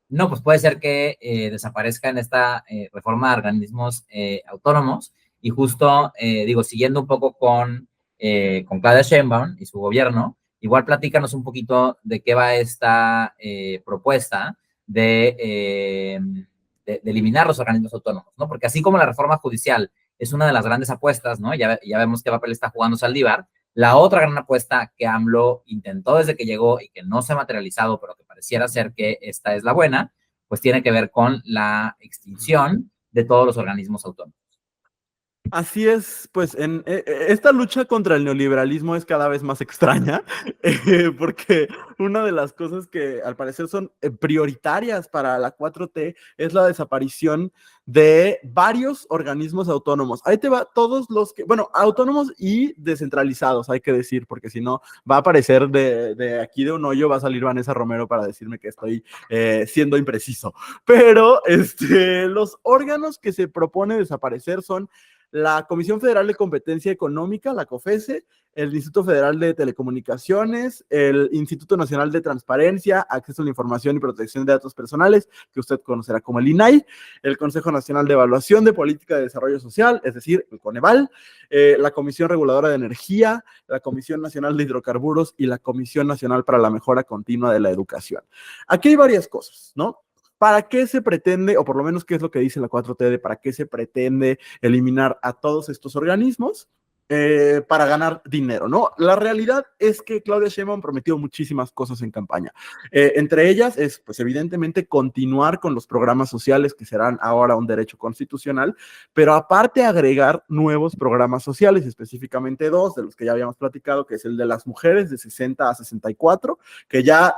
no, pues puede ser que desaparezca en esta reforma de organismos autónomos y justo, digo, siguiendo un poco con Claudia Sheinbaum y su gobierno, igual platícanos un poquito de qué va esta propuesta de eliminar los organismos autónomos, ¿no? Porque así como la reforma judicial es una de las grandes apuestas, ¿no? Ya vemos qué papel está jugando Saldívar. La otra gran apuesta que AMLO intentó desde que llegó y que no se ha materializado, pero que pareciera ser que esta es la buena, pues tiene que ver con la extinción de todos los organismos autónomos. Así es, pues esta lucha contra el neoliberalismo es cada vez más extraña, porque una de las cosas que al parecer son prioritarias para la 4T es la desaparición de varios organismos autónomos. Ahí te va todos los que, bueno, autónomos y descentralizados, hay que decir, porque si no va a aparecer de aquí de un hoyo, va a salir Vanessa Romero para decirme que estoy siendo impreciso. Pero los órganos que se propone desaparecer son la Comisión Federal de Competencia Económica, la COFESE, el Instituto Federal de Telecomunicaciones, el Instituto Nacional de Transparencia, Acceso a la Información y Protección de Datos Personales, que usted conocerá como el INAI, el Consejo Nacional de Evaluación de Política de Desarrollo Social, es decir, el CONEVAL, la Comisión Reguladora de Energía, la Comisión Nacional de Hidrocarburos y la Comisión Nacional para la Mejora Continua de la Educación. Aquí hay varias cosas, ¿no? ¿Para qué se pretende, o por lo menos qué es lo que dice la 4T de para qué se pretende eliminar a todos estos organismos? Para ganar dinero, ¿no? La realidad es que Claudia Sheinbaum prometió muchísimas cosas en campaña. Entre ellas es, pues evidentemente, continuar con los programas sociales que serán ahora un derecho constitucional, pero aparte agregar nuevos programas sociales, específicamente dos de los que ya habíamos platicado, que es el de las mujeres de 60 a 64, que ya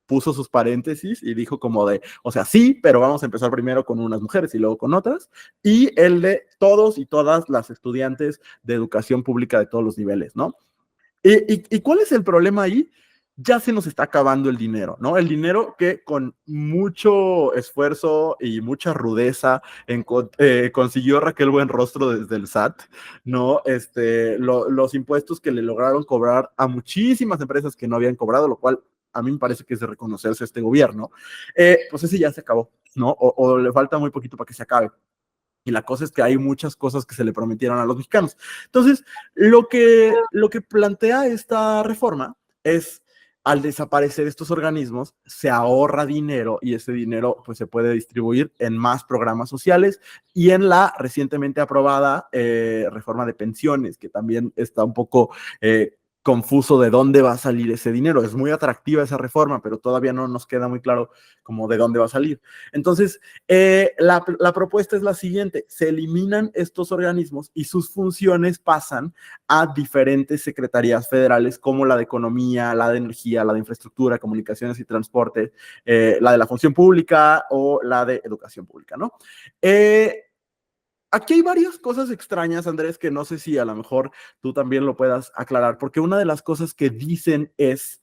puso sus paréntesis y dijo como de, o sea, sí, pero vamos a empezar primero con unas mujeres y luego con otras, y el de todos y todas las estudiantes de educación pública de todos los niveles, ¿no? ¿Y cuál es el problema ahí? Ya se nos está acabando el dinero, ¿no? El dinero que con mucho esfuerzo y mucha rudeza consiguió Raquel Buenrostro desde el SAT, ¿no? Los impuestos que le lograron cobrar a muchísimas empresas que no habían cobrado, lo cual a mí me parece que es de reconocerse a este gobierno, pues ese ya se acabó, ¿no? O le falta muy poquito para que se acabe. Y la cosa es que hay muchas cosas que se le prometieron a los mexicanos. Entonces, lo que plantea esta reforma es, al desaparecer estos organismos, se ahorra dinero y ese dinero pues, se puede distribuir en más programas sociales y en la recientemente aprobada reforma de pensiones, que también está un poco confuso de dónde va a salir ese dinero. Es muy atractiva esa reforma, pero todavía no nos queda muy claro como de dónde va a salir. Entonces, la propuesta es la siguiente: se eliminan estos organismos y sus funciones pasan a diferentes secretarías federales como la de Economía, la de Energía, la de Infraestructura, Comunicaciones y Transporte, la de la Función Pública o la de Educación Pública, ¿no? Aquí hay varias cosas extrañas, Andrés, que no sé si a lo mejor tú también lo puedas aclarar, porque una de las cosas que dicen es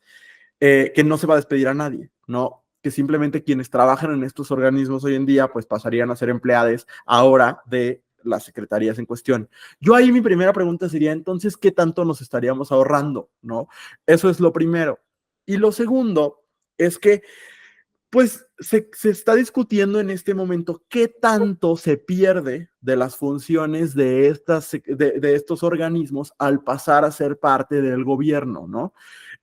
que no se va a despedir a nadie, ¿no? Que simplemente quienes trabajan en estos organismos hoy en día, pues pasarían a ser empleados ahora de las secretarías en cuestión. Yo ahí mi primera pregunta sería, entonces, ¿qué tanto nos estaríamos ahorrando, no? Eso es lo primero. Y lo segundo es que pues se está discutiendo en este momento qué tanto se pierde de las funciones de estos organismos al pasar a ser parte del gobierno, ¿no?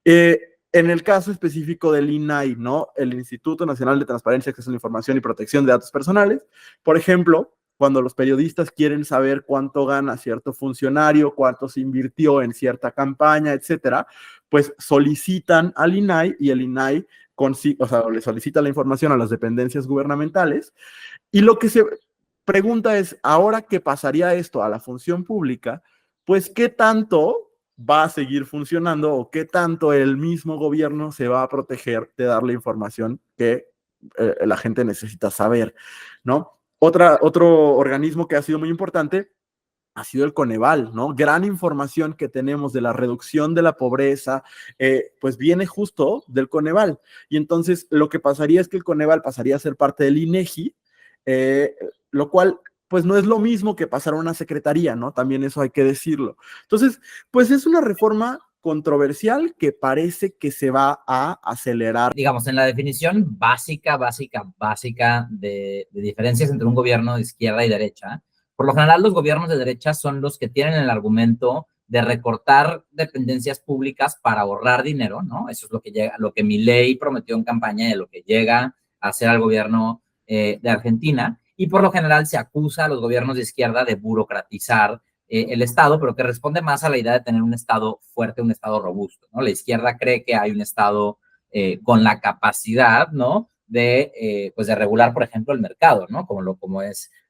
En el caso específico del INAI, ¿no? El Instituto Nacional de Transparencia, Acceso a la Información y Protección de Datos Personales, por ejemplo, cuando los periodistas quieren saber cuánto gana cierto funcionario, cuánto se invirtió en cierta campaña, etcétera, pues solicitan al INAI y el INAI le solicita la información a las dependencias gubernamentales y lo que se pregunta es, ahora que pasaría esto a la función pública, pues qué tanto va a seguir funcionando o qué tanto el mismo gobierno se va a proteger de dar la información que la gente necesita saber, ¿no? Otro organismo que ha sido muy importante ha sido el Coneval, ¿no? Gran información que tenemos de la reducción de la pobreza, pues viene justo del Coneval. Y entonces lo que pasaría es que el Coneval pasaría a ser parte del INEGI, lo cual pues no es lo mismo que pasar a una secretaría, ¿no? También eso hay que decirlo. Entonces, pues es una reforma controversial que parece que se va a acelerar. Digamos, en la definición básica de diferencias entre un gobierno de izquierda y derecha, por lo general los gobiernos de derecha son los que tienen el argumento de recortar dependencias públicas para ahorrar dinero, ¿no? Eso es lo que Milei prometió en campaña y lo que llega a hacer al gobierno de Argentina. Y por lo general se acusa a los gobiernos de izquierda de burocratizar el Estado, pero que responde más a la idea de tener un Estado fuerte, un Estado robusto, ¿no? La izquierda cree que hay un Estado con la capacidad, ¿no? Pues de regular, por ejemplo, el mercado, ¿no? Como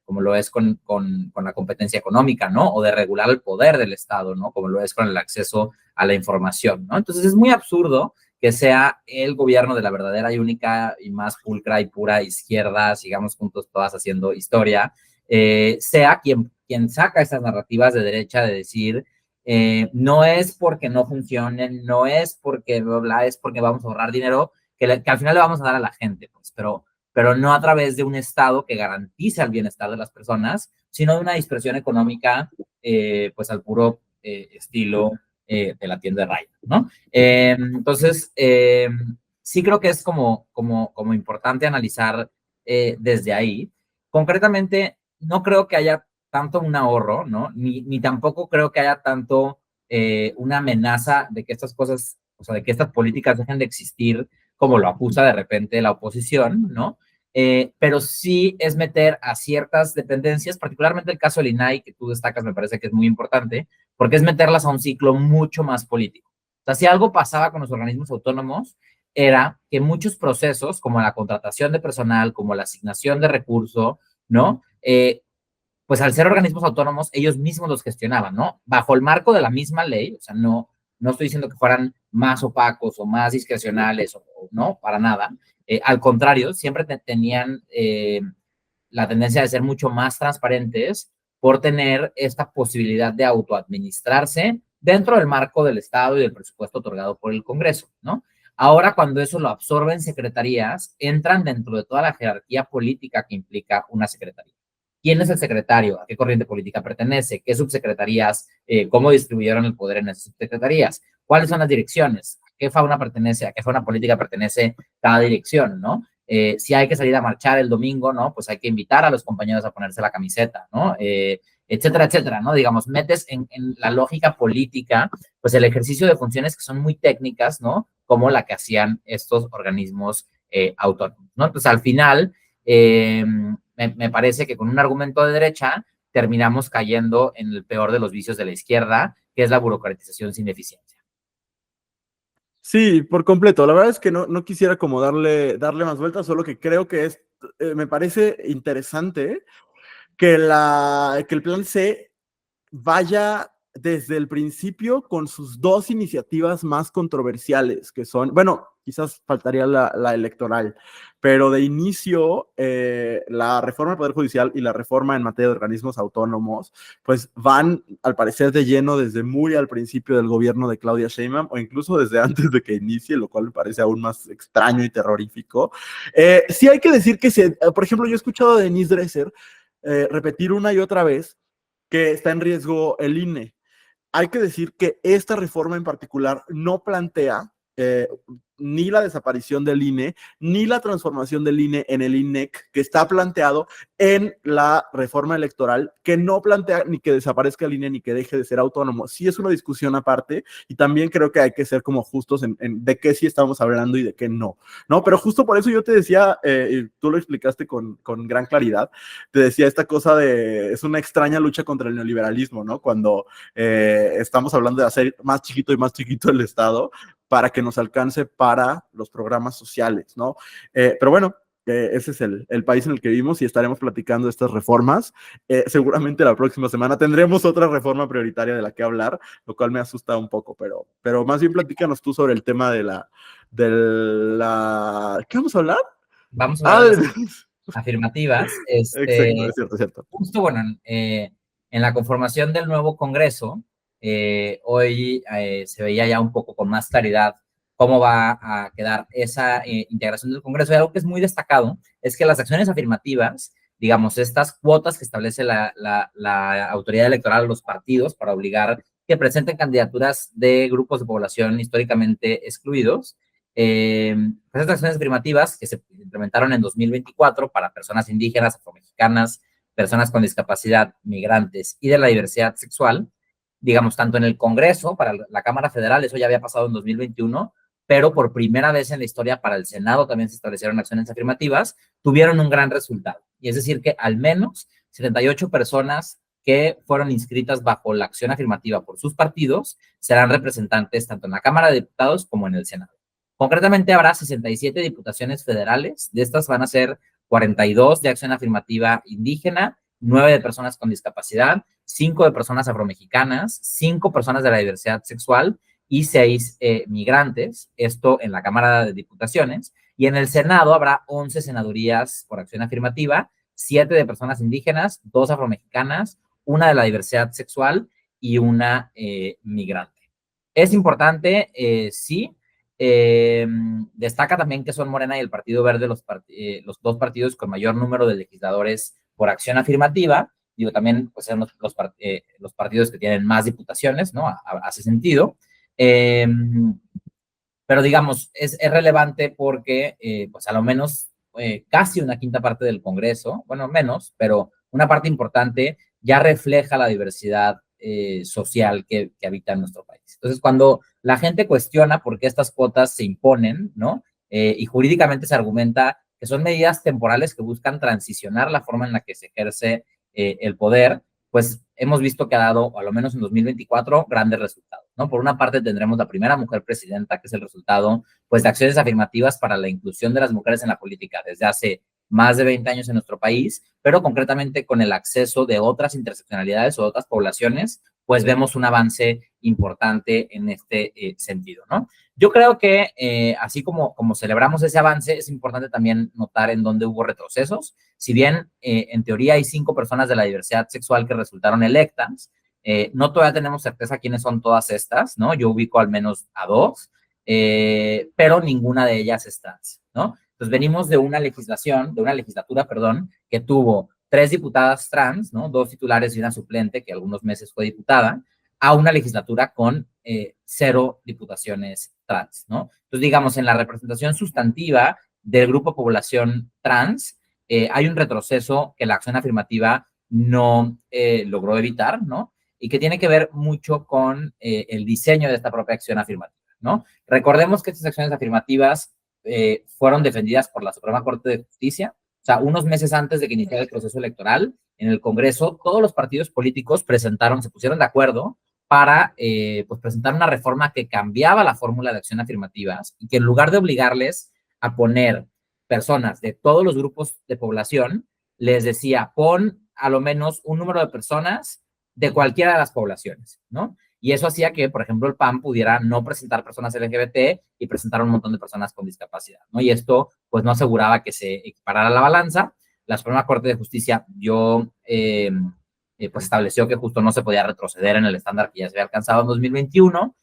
como lo es con la competencia económica, ¿no? O de regular el poder del Estado, ¿no? Como lo es con el acceso a la información, ¿no? Entonces es muy absurdo que sea el gobierno de la verdadera y única y más pulcra y pura izquierda, sigamos juntos todas haciendo historia, sea quien saca estas narrativas de derecha de decir, no es porque no funcionen, no es porque bla, bla, es porque vamos a ahorrar dinero, que al final le vamos a dar a la gente, pues, pero no a través de un Estado que garantice el bienestar de las personas, sino de una dispersión económica, pues al puro estilo de la tienda de raya, ¿no? Entonces, sí creo que es como importante analizar desde ahí. Concretamente, no creo que haya tanto un ahorro, ¿no? Ni tampoco creo que haya tanto una amenaza de que estas cosas, o sea, de que estas políticas dejen de existir como lo acusa de repente la oposición, ¿no? Pero sí es meter a ciertas dependencias, particularmente el caso del INAI, que tú destacas, me parece que es muy importante, porque es meterlas a un ciclo mucho más político. O sea, si algo pasaba con los organismos autónomos, era que muchos procesos, como la contratación de personal, como la asignación de recursos, ¿no? Pues al ser organismos autónomos, ellos mismos los gestionaban, ¿no? Bajo el marco de la misma ley, o sea, no estoy diciendo que fueran más opacos o más discrecionales, no, para nada. Al contrario, siempre tenían la tendencia de ser mucho más transparentes por tener esta posibilidad de autoadministrarse dentro del marco del Estado y del presupuesto otorgado por el Congreso, ¿no? Ahora, cuando eso lo absorben secretarías, entran dentro de toda la jerarquía política que implica una secretaría. ¿Quién es el secretario? ¿A qué corriente política pertenece? ¿Qué subsecretarías? ¿Cómo distribuyeron el poder en esas subsecretarías? ¿Cuáles son las direcciones? ¿A qué fauna pertenece? ¿A qué fauna política pertenece cada dirección? ¿No? Si hay que salir a marchar el domingo, ¿no? Pues hay que invitar a los compañeros a ponerse la camiseta, ¿no? Etcétera, etcétera, ¿no? Digamos, metes en la lógica política, pues el ejercicio de funciones que son muy técnicas, ¿no? Como la que hacían estos organismos autónomos, ¿no? Entonces, al final, me parece que con un argumento de derecha terminamos cayendo en el peor de los vicios de la izquierda, que es la burocratización sin eficiencia. Sí, por completo. La verdad es que no quisiera como darle más vueltas, solo que creo que me parece interesante que el plan C vaya desde el principio con sus dos iniciativas más controversiales, que son, bueno, quizás faltaría la electoral, pero de inicio, la reforma del Poder Judicial y la reforma en materia de organismos autónomos, pues van, al parecer, de lleno desde muy al principio del gobierno de Claudia Sheinbaum, o incluso desde antes de que inicie, lo cual me parece aún más extraño y terrorífico. Sí hay que decir que, por ejemplo, yo he escuchado a Denise Dresser repetir una y otra vez que está en riesgo el INE. Hay que decir que esta reforma en particular no plantea ni la desaparición del INE, ni la transformación del INE en el INEC, que está planteado en la reforma electoral, que no plantea ni que desaparezca el INE ni que deje de ser autónomo. Sí es una discusión aparte y también creo que hay que ser como justos en de qué sí estamos hablando y de qué no, ¿no? Pero justo por eso yo te decía, y tú lo explicaste con gran claridad, te decía esta cosa es una extraña lucha contra el neoliberalismo, ¿no? Cuando estamos hablando de hacer más chiquito y más chiquito el Estado para que nos alcance para los programas sociales, ¿no? Pero bueno, ese es el país en el que vivimos y estaremos platicando de estas reformas. Seguramente la próxima semana tendremos otra reforma prioritaria de la que hablar, lo cual me asusta un poco, pero más bien platícanos tú sobre el tema de la... ¿Qué vamos a hablar? Vamos a hablar de las afirmativas. Exacto, es cierto. Justo, bueno, en la conformación del nuevo Congreso, hoy se veía ya un poco con más claridad cómo va a quedar esa integración del Congreso. Y algo que es muy destacado es que las acciones afirmativas, digamos, estas cuotas que establece la autoridad electoral a los partidos para obligar que presenten candidaturas de grupos de población históricamente excluidos, pues estas acciones afirmativas que se implementaron en 2024 para personas indígenas, afromexicanas, personas con discapacidad, migrantes y de la diversidad sexual, digamos, tanto en el Congreso, para la Cámara Federal, eso ya había pasado en 2021, pero por primera vez en la historia para el Senado también se establecieron acciones afirmativas, tuvieron un gran resultado. Y es decir, que al menos 78 personas que fueron inscritas bajo la acción afirmativa por sus partidos serán representantes tanto en la Cámara de Diputados como en el Senado. Concretamente habrá 67 diputaciones federales, de estas van a ser 42 de acción afirmativa indígena 9 de personas con discapacidad, 5 de personas afromexicanas, 5 personas de la diversidad sexual y 6 migrantes, esto en la Cámara de Diputaciones, y en el Senado habrá 11 senadurías por acción afirmativa, 7 de personas indígenas, 2 afromexicanas, una de la diversidad sexual y una migrante. Es importante, sí. Destaca también que son Morena y el Partido Verde los dos partidos con mayor número de legisladores por acción afirmativa. Digo, también pues, son los partidos que tienen más diputaciones, ¿no? Hace sentido. Pero digamos, es relevante porque, pues a lo menos casi una quinta parte del Congreso, bueno, menos, pero una parte importante ya refleja la diversidad social que habita en nuestro país. Entonces, cuando la gente cuestiona por qué estas cuotas se imponen, ¿no? Y jurídicamente se argumenta que son medidas temporales que buscan transicionar la forma en la que se ejerce el poder, pues hemos visto que ha dado, o a lo menos en 2024, grandes resultados, ¿no? Por una parte tendremos la primera mujer presidenta, que es el resultado, pues, de acciones afirmativas para la inclusión de las mujeres en la política desde hace más de 20 años en nuestro país, pero concretamente con el acceso de otras interseccionalidades o otras poblaciones, pues vemos un avance importante en este sentido, ¿no? Yo creo que así como celebramos ese avance, es importante también notar en dónde hubo retrocesos. Si bien en teoría hay 5 personas de la diversidad sexual que resultaron electas, no todavía tenemos certeza quiénes son todas estas, ¿no? Yo ubico al menos a 2, pero ninguna de ellas es trans, ¿no? Entonces venimos de una legislatura, perdón, que tuvo 3 diputadas trans, ¿no? 2 titulares y una suplente, que algunos meses fue diputada, a una legislatura con 0 diputaciones trans, ¿no? Entonces, digamos, en la representación sustantiva del grupo población trans, hay un retroceso que la acción afirmativa no logró evitar, ¿no? Y que tiene que ver mucho con el diseño de esta propia acción afirmativa, ¿no? Recordemos que estas acciones afirmativas fueron defendidas por la Suprema Corte de Justicia. O sea, unos meses antes de que iniciara el proceso electoral, en el Congreso, todos los partidos políticos se pusieron de acuerdo para pues presentar una reforma que cambiaba la fórmula de acción afirmativas y que en lugar de obligarles a poner personas de todos los grupos de población, les decía, pon a lo menos un número de personas de cualquiera de las poblaciones, ¿no? Y eso hacía que, por ejemplo, el PAN pudiera no presentar personas LGBT y presentar un montón de personas con discapacidad, ¿no? Y esto, pues, no aseguraba que se equiparara la balanza. La Suprema Corte de Justicia pues estableció que justo no se podía retroceder en el estándar que ya se había alcanzado en 2021.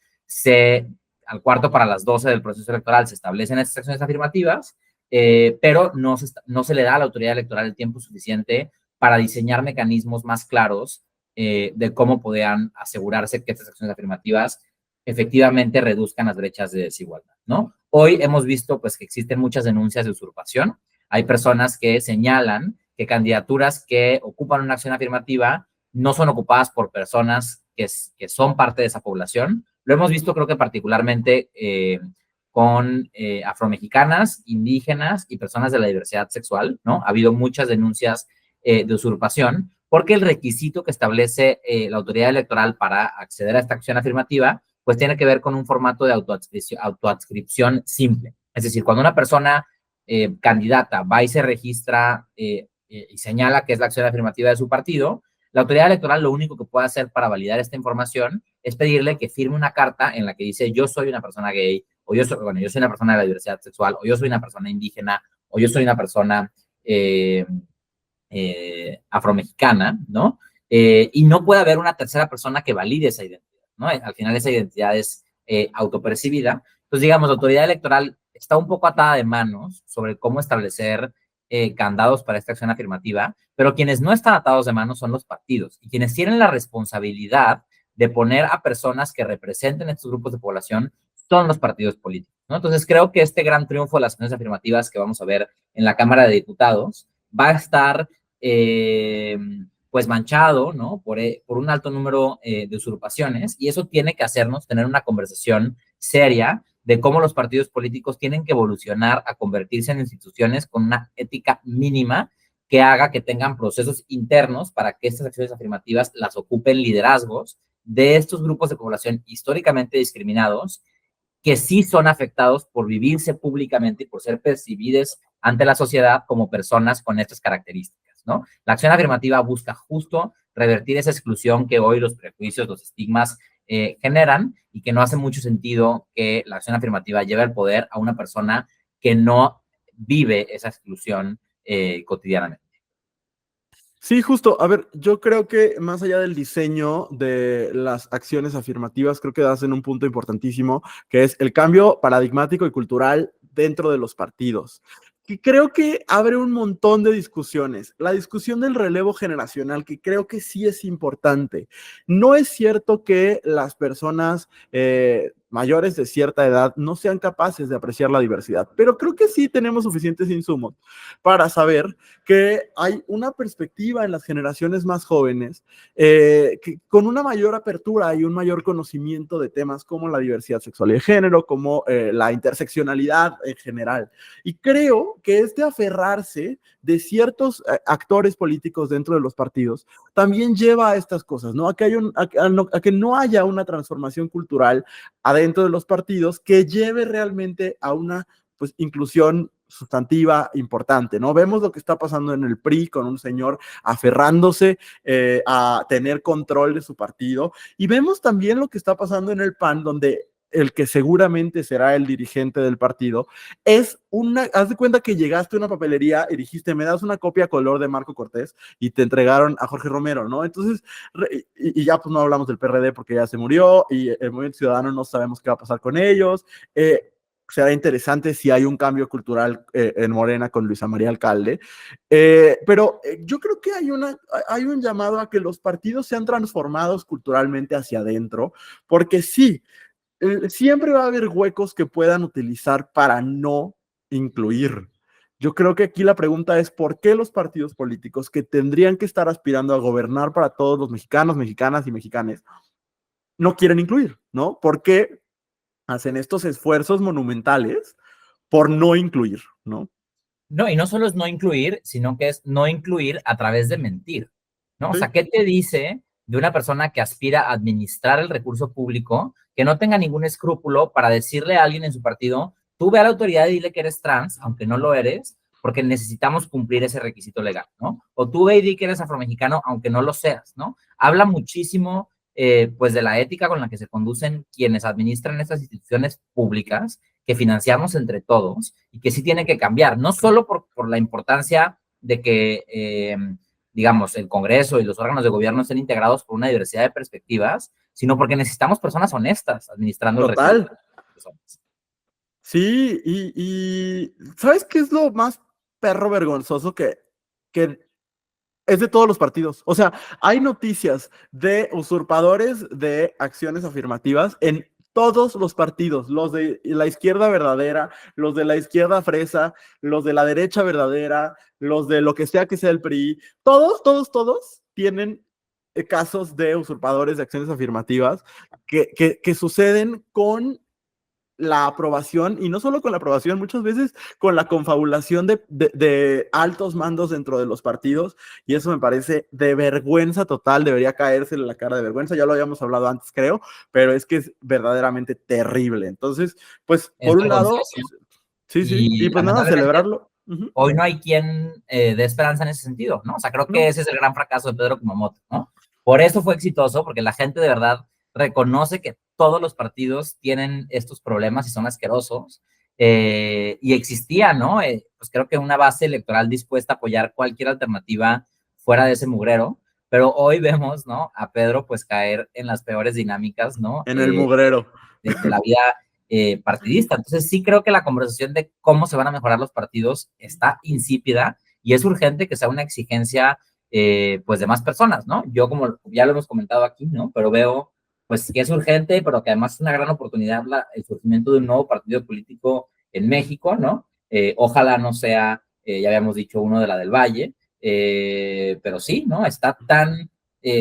Al cuarto para las 12 del proceso electoral se establecen estas acciones afirmativas, pero no se le da a la autoridad electoral el tiempo suficiente para diseñar mecanismos más claros de cómo podían asegurarse que estas acciones afirmativas efectivamente reduzcan las brechas de desigualdad, ¿no? Hoy hemos visto, pues, que existen muchas denuncias de usurpación. Hay personas que señalan que candidaturas que ocupan una acción afirmativa no son ocupadas por personas que son parte de esa población. Lo hemos visto, creo que particularmente con afromexicanas, indígenas y personas de la diversidad sexual, ¿no? Ha habido muchas denuncias de usurpación, porque el requisito que establece la autoridad electoral para acceder a esta acción afirmativa, pues tiene que ver con un formato de autoadscripción simple. Es decir, cuando una persona candidata va y se registra y señala que es la acción afirmativa de su partido, la autoridad electoral lo único que puede hacer para validar esta información es pedirle que firme una carta en la que dice yo soy una persona gay, o yo soy una persona de la diversidad sexual, o yo soy una persona indígena, o yo soy una persona afromexicana, ¿no? Y no puede haber una tercera persona que valide esa identidad, ¿no? Al final esa identidad es autopercibida. Entonces, digamos, la autoridad electoral está un poco atada de manos sobre cómo establecer candados para esta acción afirmativa, pero quienes no están atados de manos son los partidos y quienes tienen la responsabilidad de poner a personas que representen estos grupos de población son los partidos políticos, ¿no? Entonces, creo que este gran triunfo de las acciones afirmativas que vamos a ver en la Cámara de Diputados va a estar pues manchado, ¿no? Por un alto número de usurpaciones, y eso tiene que hacernos tener una conversación seria de cómo los partidos políticos tienen que evolucionar a convertirse en instituciones con una ética mínima que haga que tengan procesos internos para que estas acciones afirmativas las ocupen liderazgos de estos grupos de población históricamente discriminados, que sí son afectados por vivirse públicamente y por ser percibidos ante la sociedad como personas con estas características. ¿no? La acción afirmativa busca justo revertir esa exclusión que hoy los prejuicios, los estigmas generan y que no hace mucho sentido que la acción afirmativa lleve el poder a una persona que no vive esa exclusión cotidianamente. Sí, justo. A ver, yo creo que más allá del diseño de las acciones afirmativas, creo que das en un punto importantísimo, que es el cambio paradigmático y cultural dentro de los partidos. Y creo que abre un montón de discusiones. La discusión del relevo generacional, que creo que sí es importante. No es cierto que las personas mayores de cierta edad no sean capaces de apreciar la diversidad, pero creo que sí tenemos suficientes insumos para saber que hay una perspectiva en las generaciones más jóvenes que con una mayor apertura y un mayor conocimiento de temas como la diversidad sexual y de género, como la interseccionalidad en general. Y creo que este aferrarse de ciertos actores políticos dentro de los partidos también lleva a estas cosas, ¿no? A que no haya una transformación cultural adentro de los partidos que lleve realmente a una pues inclusión sustantiva importante, ¿no? Vemos lo que está pasando en el PRI con un señor aferrándose a tener control de su partido, y vemos también lo que está pasando en el PAN, donde el que seguramente será el dirigente del partido, haz de cuenta que llegaste a una papelería y dijiste, me das una copia color de Marco Cortés, y te entregaron a Jorge Romero, ¿no? Entonces, y ya pues no hablamos del PRD porque ya se murió, y el Movimiento Ciudadano no sabemos qué va a pasar con ellos. Será interesante si hay un cambio cultural en Morena con Luisa María Alcalde, pero yo creo que hay un llamado a que los partidos sean transformados culturalmente hacia adentro, porque sí, siempre va a haber huecos que puedan utilizar para no incluir. Yo creo que aquí la pregunta es ¿por qué los partidos políticos que tendrían que estar aspirando a gobernar para todos los mexicanos, mexicanas y mexicanes no quieren incluir, ¿no? ¿Por qué hacen estos esfuerzos monumentales por no incluir, ¿no? No, y no solo es no incluir, sino que es no incluir a través de mentir, ¿no? O Sí. sea, ¿qué te dice de una persona que aspira a administrar el recurso público, que no tenga ningún escrúpulo para decirle a alguien en su partido, tú ve a la autoridad y dile que eres trans, aunque no lo eres, porque necesitamos cumplir ese requisito legal, ¿no? O tú ve y di que eres afromexicano, aunque no lo seas, ¿no? Habla muchísimo, pues, de la ética con la que se conducen quienes administran estas instituciones públicas que financiamos entre todos y que sí tiene que cambiar, no solo por la importancia de que, digamos, el Congreso y los órganos de gobierno estén integrados por una diversidad de perspectivas, sino porque necesitamos personas honestas administrando el recurso. Total. Sí, y ¿sabes qué es lo más perro vergonzoso que es de todos los partidos? O sea, hay noticias de usurpadores de acciones afirmativas en todos los partidos, los de la izquierda verdadera, los de la izquierda fresa, los de la derecha verdadera, los de lo que sea el PRI, todos tienen casos de usurpadores de acciones afirmativas que suceden con la aprobación, y no solo con la aprobación, muchas veces con la confabulación de altos mandos dentro de los partidos, y eso me parece de vergüenza total, debería caerse en la cara de vergüenza, ya lo habíamos hablado antes, creo, pero es que es verdaderamente terrible. Entonces, pues, por un lado, sí, y pues nada, celebrarlo. Hoy no hay quien dé esperanza en ese sentido, ¿no? O sea, creo que ese es el gran fracaso de Pedro Kumamoto, ¿no? Por eso fue exitoso, porque la gente de verdad reconoce que todos los partidos tienen estos problemas y son asquerosos, y existía, ¿no? Pues creo que una base electoral dispuesta a apoyar cualquier alternativa fuera de ese mugrero, pero hoy vemos, ¿no? A Pedro pues caer en las peores dinámicas, ¿no? En el mugrero. De la vida partidista. Entonces sí creo que la conversación de cómo se van a mejorar los partidos está insípida y es urgente que sea una exigencia pues de más personas, ¿no? Yo como ya lo hemos comentado aquí, ¿no? Pero veo pues que es urgente, pero que además es una gran oportunidad el surgimiento de un nuevo partido político en México, ¿no? Ojalá no sea, ya habíamos dicho, uno de la del Valle, pero sí, ¿no? Está tan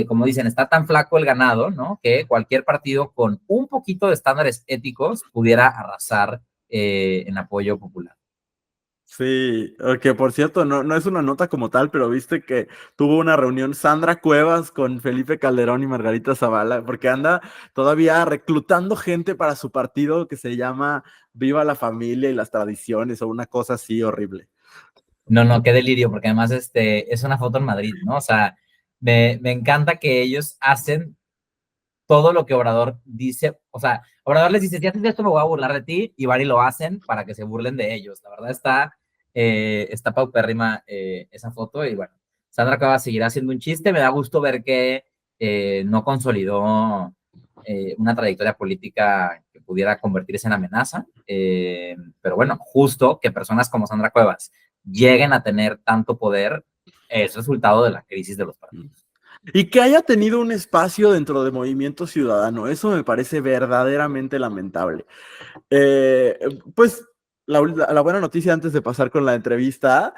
como dicen, está tan flaco el ganado, ¿no? Que cualquier partido con un poquito de estándares éticos pudiera arrasar en apoyo popular. Sí, que por cierto, no es una nota como tal, pero viste que tuvo una reunión Sandra Cuevas con Felipe Calderón y Margarita Zavala, porque anda todavía reclutando gente para su partido que se llama Viva la Familia y las Tradiciones, o una cosa así horrible. No, qué delirio, porque además es una foto en Madrid, ¿no? O sea, me encanta que ellos hacen todo lo que Obrador dice, o sea, Obrador les dice, si haces esto me voy a burlar de ti, y van y lo hacen para que se burlen de ellos. La verdad está paupérrima esa foto, y bueno, Sandra Cuevas seguirá haciendo un chiste. Me da gusto ver que no consolidó una trayectoria política que pudiera convertirse en amenaza, pero bueno, justo que personas como Sandra Cuevas lleguen a tener tanto poder es resultado de la crisis de los partidos. Y que haya tenido un espacio dentro de Movimiento Ciudadano, eso me parece verdaderamente lamentable. Eh, pues la buena noticia antes de pasar con la entrevista,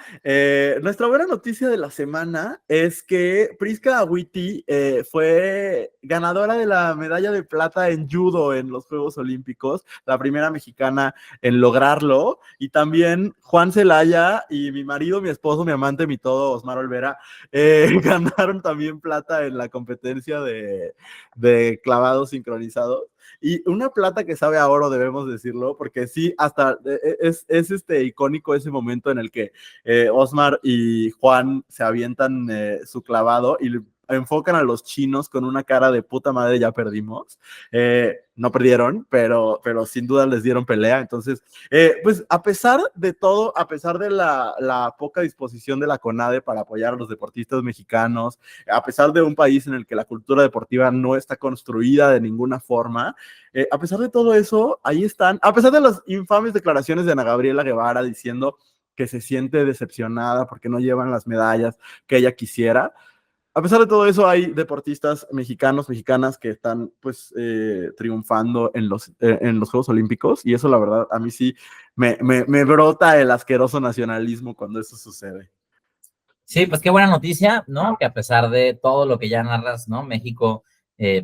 nuestra buena noticia de la semana es que Priska Awiti fue ganadora de la medalla de plata en judo en los Juegos Olímpicos, la primera mexicana en lograrlo, y también Juan Celaya y mi marido, mi esposo, mi amante, mi todo, Osmar Olvera, ganaron también plata en la competencia de clavados sincronizados. Y una plata que sabe a oro, debemos decirlo, porque sí, hasta es icónico ese momento en el que Osmar y Juan se avientan su clavado y enfocan a los chinos con una cara de puta madre, ya perdimos. No perdieron, pero sin duda les dieron pelea. Entonces, pues a pesar de todo, a pesar de la poca disposición de la CONADE para apoyar a los deportistas mexicanos, a pesar de un país en el que la cultura deportiva no está construida de ninguna forma, a pesar de todo eso, ahí están, a pesar de las infames declaraciones de Ana Gabriela Guevara diciendo que se siente decepcionada porque no llevan las medallas que ella quisiera. A pesar de todo eso, hay deportistas mexicanos, mexicanas que están pues triunfando en los Juegos Olímpicos, y eso la verdad a mí sí me brota el asqueroso nacionalismo cuando eso sucede. Sí, pues qué buena noticia, ¿no? Que a pesar de todo lo que ya narras, ¿no? México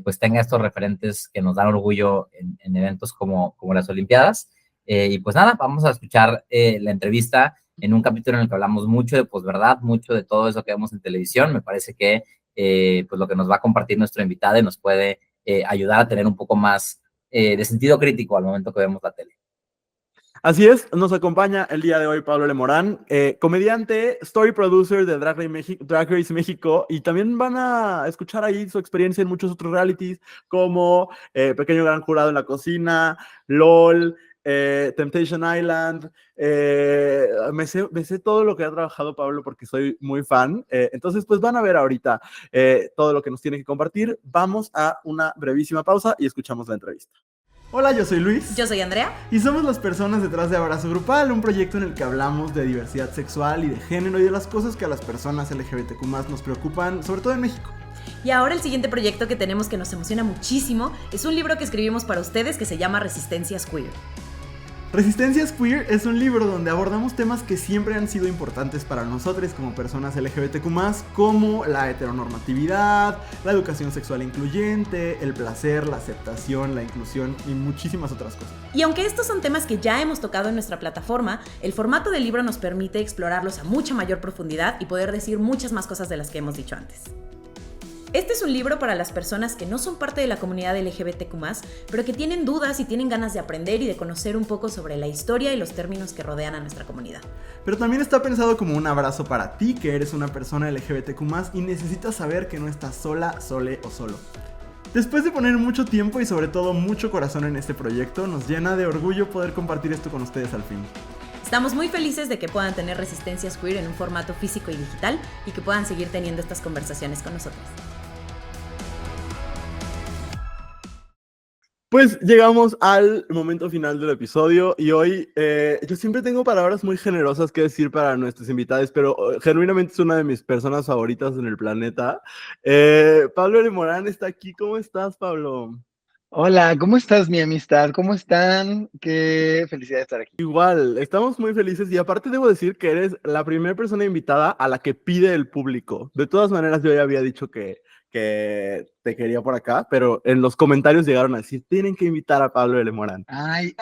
pues tenga estos referentes que nos dan orgullo en eventos como las Olimpiadas. Y pues nada, vamos a escuchar la entrevista en un capítulo en el que hablamos mucho de posverdad, mucho de todo eso que vemos en televisión. Me parece que pues lo que nos va a compartir nuestro invitado nos puede ayudar a tener un poco más de sentido crítico al momento que vemos la tele. Así es, nos acompaña el día de hoy Pablo Lemorán, comediante, story producer de Drag Race México, y también van a escuchar ahí su experiencia en muchos otros realities, como Pequeño Gran Jurado en la Cocina, LOL, Temptation Island. Me sé todo lo que ha trabajado Pablo porque soy muy fan. Entonces, pues van a ver ahorita todo lo que nos tiene que compartir. Vamos a una brevísima pausa y escuchamos la entrevista. Hola, yo soy Luis. Yo soy Andrea. Y somos las personas detrás de Abrazo Grupal, un proyecto en el que hablamos de diversidad sexual y de género y de las cosas que a las personas LGBTQ+ nos preocupan, sobre todo en México. Y ahora el siguiente proyecto que tenemos que nos emociona muchísimo es un libro que escribimos para ustedes que se llama Resistencias Queer. Resistencias Queer es un libro donde abordamos temas que siempre han sido importantes para nosotros como personas LGBTQ+, como la heteronormatividad, la educación sexual incluyente, el placer, la aceptación, la inclusión y muchísimas otras cosas. Y aunque estos son temas que ya hemos tocado en nuestra plataforma, el formato del libro nos permite explorarlos a mucha mayor profundidad y poder decir muchas más cosas de las que hemos dicho antes. Este es un libro para las personas que no son parte de la comunidad LGBTQ+, pero que tienen dudas y tienen ganas de aprender y de conocer un poco sobre la historia y los términos que rodean a nuestra comunidad. Pero también está pensado como un abrazo para ti, que eres una persona LGBTQ+, y necesitas saber que no estás sola, sole o solo. Después de poner mucho tiempo y sobre todo mucho corazón en este proyecto, nos llena de orgullo poder compartir esto con ustedes al fin. Estamos muy felices de que puedan tener Resistencias Queer en un formato físico y digital y que puedan seguir teniendo estas conversaciones con nosotros. Pues llegamos al momento final del episodio y hoy yo siempre tengo palabras muy generosas que decir para nuestros invitados, pero genuinamente es una de mis personas favoritas en el planeta. Pablo Lemorán está aquí. ¿Cómo estás, Pablo? Hola, ¿cómo estás, mi amistad? ¿Cómo están? Qué felicidad de estar aquí. Igual, estamos muy felices y aparte debo decir que eres la primera persona invitada a la que pide el público. De todas maneras, yo ya había dicho que te quería por acá, pero en los comentarios llegaron a decir, tienen que invitar a Pablo Lemorán. Ay,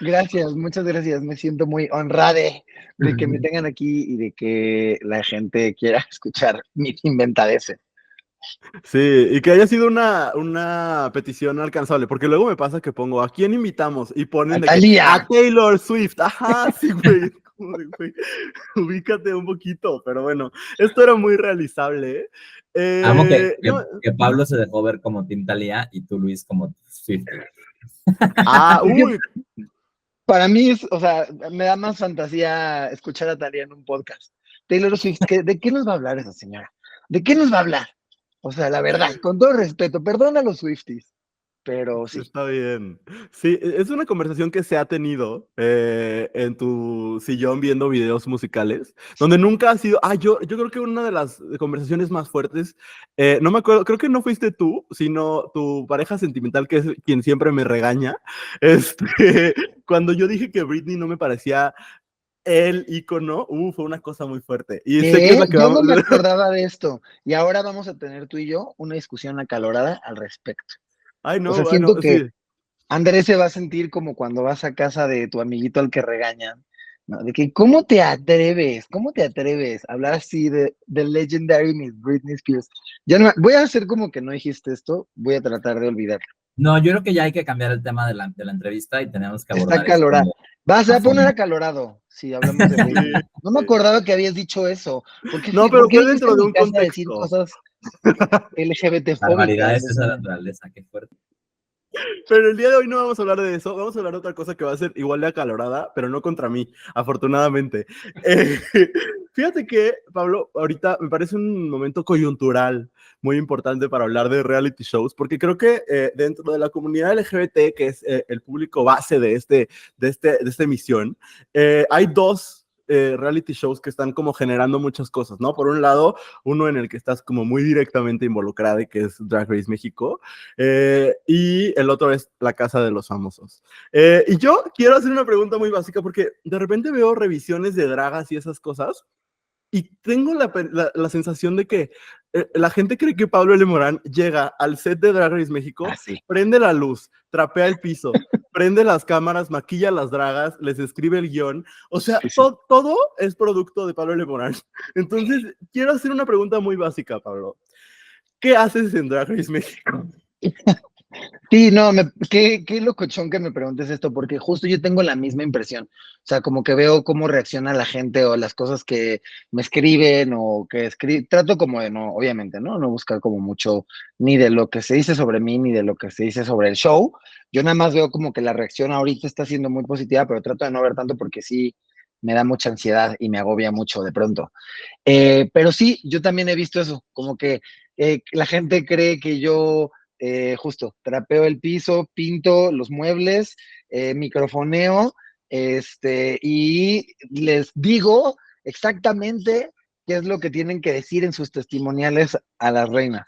gracias, muchas gracias. Me siento muy honrada de que me tengan aquí y de que la gente quiera escuchar mis inventadeces. Sí, y que haya sido una petición alcanzable, porque luego me pasa que pongo, ¿a quién invitamos? Y ponen A Thalía. a Taylor Swift. Ajá, sí, güey. Güey, ubícate un poquito, pero bueno, esto era muy realizable, ¿eh? Amo que, que, No, que Pablo se dejó ver como Team Thalía y tú, Luis, como Swiftie. Es que uy, para mí es, o sea, me da más fantasía escuchar a Thalía en un podcast. Taylor Swift, ¿de qué nos va a hablar esa señora? ¿De qué nos va a hablar? O sea, la verdad, con todo respeto, perdona a los Swifties, pero sí. está bien. Sí, es una conversación que se ha tenido en tu sillón viendo videos musicales, donde nunca ha sido, yo creo que una de las conversaciones más fuertes, no me acuerdo, creo que no fuiste tú, sino tu pareja sentimental, que es quien siempre me regaña, cuando yo dije que Britney no me parecía el ícono, fue una cosa muy fuerte. Y sé que es ¿Qué? la que Yo vamos. no me acordaba de esto. Y ahora vamos a tener tú y yo una discusión acalorada al respecto. Ay, O no, sea, bueno, siento que sí. Andrés se va a sentir como cuando vas a casa de tu amiguito al que regañan, ¿no? De que, ¿cómo te atreves a hablar así de Legendary Miss Britney Spears? Ya no, voy a hacer como que no dijiste esto, voy a tratar de olvidarlo. No, yo creo que ya hay que cambiar el tema de la entrevista y tenemos que Está abordar esto acalorada. Vas a a poner fondo. acalorado si hablamos de Britney. No me Sí. acordaba que habías dicho eso. No, Por pero qué fue viniste a dentro de mi un casa a decir contexto. cosas LGBT fóbicas? Barbaridades O de esa sea, naturaleza, qué fuerte. Pero el día de hoy no vamos a hablar de eso, vamos a hablar de otra cosa que va a ser igual de acalorada, pero no contra mí, afortunadamente. Eh, Fíjate que, Pablo, ahorita me parece un momento coyuntural muy importante para hablar de reality shows, porque creo que dentro de la comunidad LGBT, que es el público base de esta emisión, hay dos reality shows que están como generando muchas cosas, ¿no? Por un lado, uno en el que estás como muy directamente involucrada, que es Drag Race México, y el otro es La Casa de los Famosos. Y yo quiero hacer una pregunta muy básica porque de repente veo revisiones de dragas y esas cosas y tengo la sensación de que la gente cree que Pablo L. Morán llega al set de Drag Race México, así. prende la luz, trapea el piso, prende las cámaras, maquilla las dragas, les escribe el guión. O sea, Sí, sí. todo es producto de Pablo L. Morán. Entonces, quiero hacer una pregunta muy básica, Pablo. ¿Qué haces en Drag Race México? Sí, no, qué locochón que me preguntes esto, porque justo yo tengo la misma impresión. O sea, como que veo cómo reacciona la gente o las cosas que me escriben o que escriben. Trato como de no, obviamente, ¿no? No buscar como mucho ni de lo que se dice sobre mí ni de lo que se dice sobre el show. Yo nada más veo como que la reacción ahorita está siendo muy positiva, pero trato de no ver tanto porque sí me da mucha ansiedad y me agobia mucho de pronto. Pero sí, yo también he visto eso, como que la gente cree que yo justo trapeo el piso, pinto los muebles, microfoneo, y les digo exactamente qué es lo que tienen que decir en sus testimoniales a las reinas.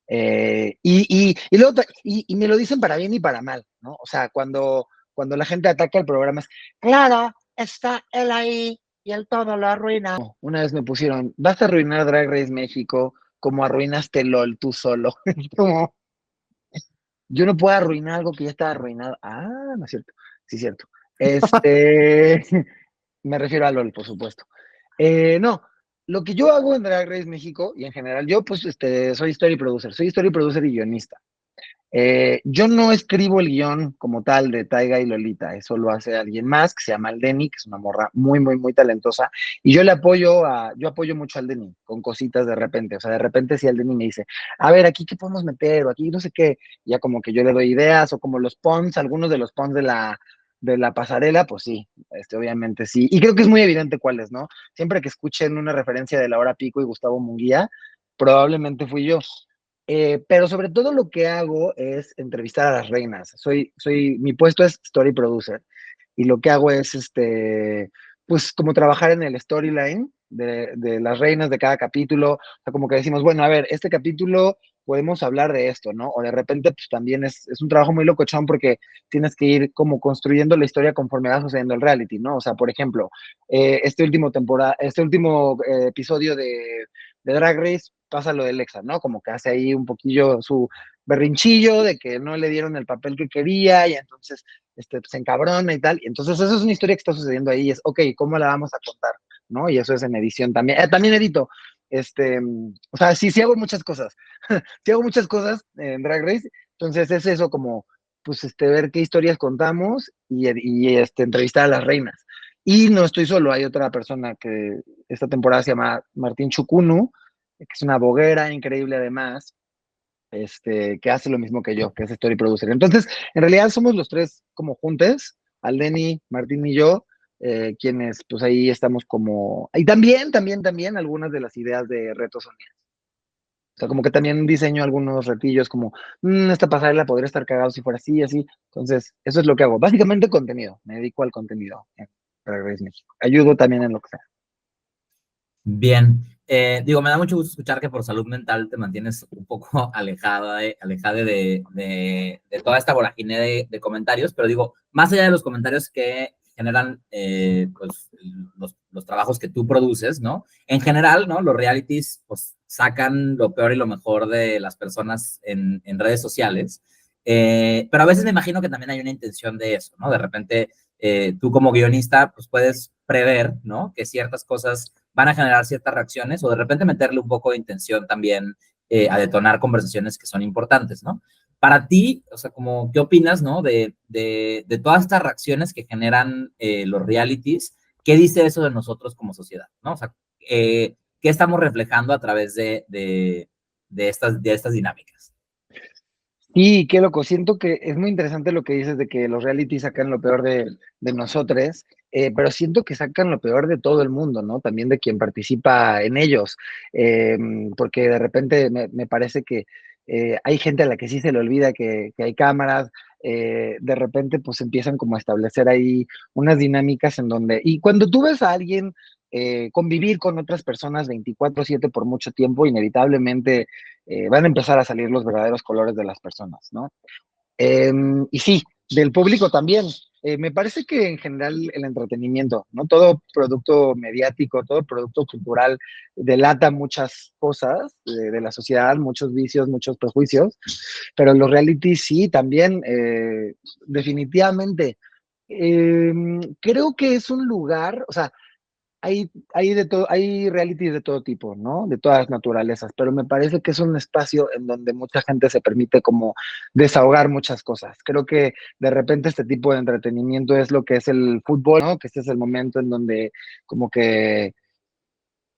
Y me lo dicen para bien y para mal, ¿no? O sea, cuando la gente ataca el programa es, claro, está él ahí y él todo lo arruina. Una vez me pusieron, vas a arruinar Drag Race México como arruinaste LOL tú solo. Como, yo no puedo arruinar algo que ya está arruinado. Ah, no es cierto. Sí, es cierto. Me refiero a LOL, por supuesto. No, lo que yo hago en Drag Race México y en general, yo pues soy story producer y guionista. Yo no escribo el guión como tal de Taiga y Lolita, eso lo hace alguien más que se llama Aldeni, que es una morra muy, muy, muy talentosa, y yo apoyo mucho a Aldeni con cositas de repente, o sea, de repente si Aldeni me dice, a ver, aquí qué podemos meter, o aquí no sé qué, ya como que yo le doy ideas, o como los pons, algunos de los pons de la pasarela, pues sí, obviamente sí, y creo que es muy evidente cuáles, ¿no? Siempre que escuchen una referencia de La Hora Pico y Gustavo Munguía, probablemente fui yo. Pero sobre todo lo que hago es entrevistar a las reinas. Mi puesto es story producer y lo que hago es, pues como trabajar en el storyline de las reinas de cada capítulo. O sea, como que decimos, bueno, a ver, este capítulo podemos hablar de esto, ¿no? O de repente, pues también es un trabajo muy locochón porque tienes que ir como construyendo la historia conforme va sucediendo el reality, ¿no? O sea, por ejemplo, este último episodio de Drag Race pasa lo del Exa, ¿no? Como que hace ahí un poquillo su berrinchillo de que no le dieron el papel que quería y entonces se encabrona y tal. Y entonces eso es una historia que está sucediendo ahí y es, ok, ¿cómo la vamos a contar? ¿No? Y eso es en edición también. También edito. O sea, sí hago muchas cosas. Sí hago muchas cosas en Drag Race. Entonces es eso como, pues, ver qué historias contamos y entrevistar a las reinas. Y no estoy solo, hay otra persona que esta temporada se llama Martín Chukunu, que es una bloguera increíble además, que hace lo mismo que yo, que es story producer. Entonces, en realidad somos los tres como juntes, Aldeni, Martín y yo, quienes pues ahí estamos como... Y también algunas de las ideas de retos son mías. O sea, como que también diseño algunos retillos como, esta pasarela podría estar cagado si fuera así, así. Entonces, eso es lo que hago. Básicamente contenido, me dedico al contenido en Drag Race México. Ayudo también en lo que sea. Bien, digo, me da mucho gusto escuchar que por salud mental te mantienes un poco alejada de toda esta vorágine de comentarios, pero digo, más allá de los comentarios que generan pues, los trabajos que tú produces, ¿no? En general, ¿no? Los realities pues sacan lo peor y lo mejor de las personas en redes sociales, pero a veces me imagino que también hay una intención de eso, ¿no? De repente, tú como guionista, pues puedes prever, ¿no? Que ciertas cosas van a generar ciertas reacciones o de repente meterle un poco de intención también a detonar conversaciones que son importantes, ¿no? Para ti, o sea, como, ¿qué opinas, no? De todas estas reacciones que generan los realities, ¿qué dice eso de nosotros como sociedad, no? O sea, ¿qué estamos reflejando a través de estas dinámicas? Sí, qué loco. Siento que es muy interesante lo que dices de que los reality sacan lo peor de nosotros, pero siento que sacan lo peor de todo el mundo, ¿no? También de quien participa en ellos, porque de repente me parece que hay gente a la que sí se le olvida que hay cámaras, de repente pues empiezan como a establecer ahí unas dinámicas en donde, y cuando tú ves a alguien convivir con otras personas 24/7 por mucho tiempo, inevitablemente van a empezar a salir los verdaderos colores de las personas, ¿no? Y sí, del público también. Me parece que en general el entretenimiento, ¿no? Todo producto mediático, todo producto cultural delata muchas cosas de la sociedad, muchos vicios, muchos prejuicios, pero los reality sí, también, definitivamente. Creo que es un lugar, o sea, hay de todo, hay realities de todo tipo, ¿no? De todas las naturalezas, pero me parece que es un espacio en donde mucha gente se permite como desahogar muchas cosas. Creo que de repente este tipo de entretenimiento es lo que es el fútbol, ¿no? Que este es el momento en donde como que,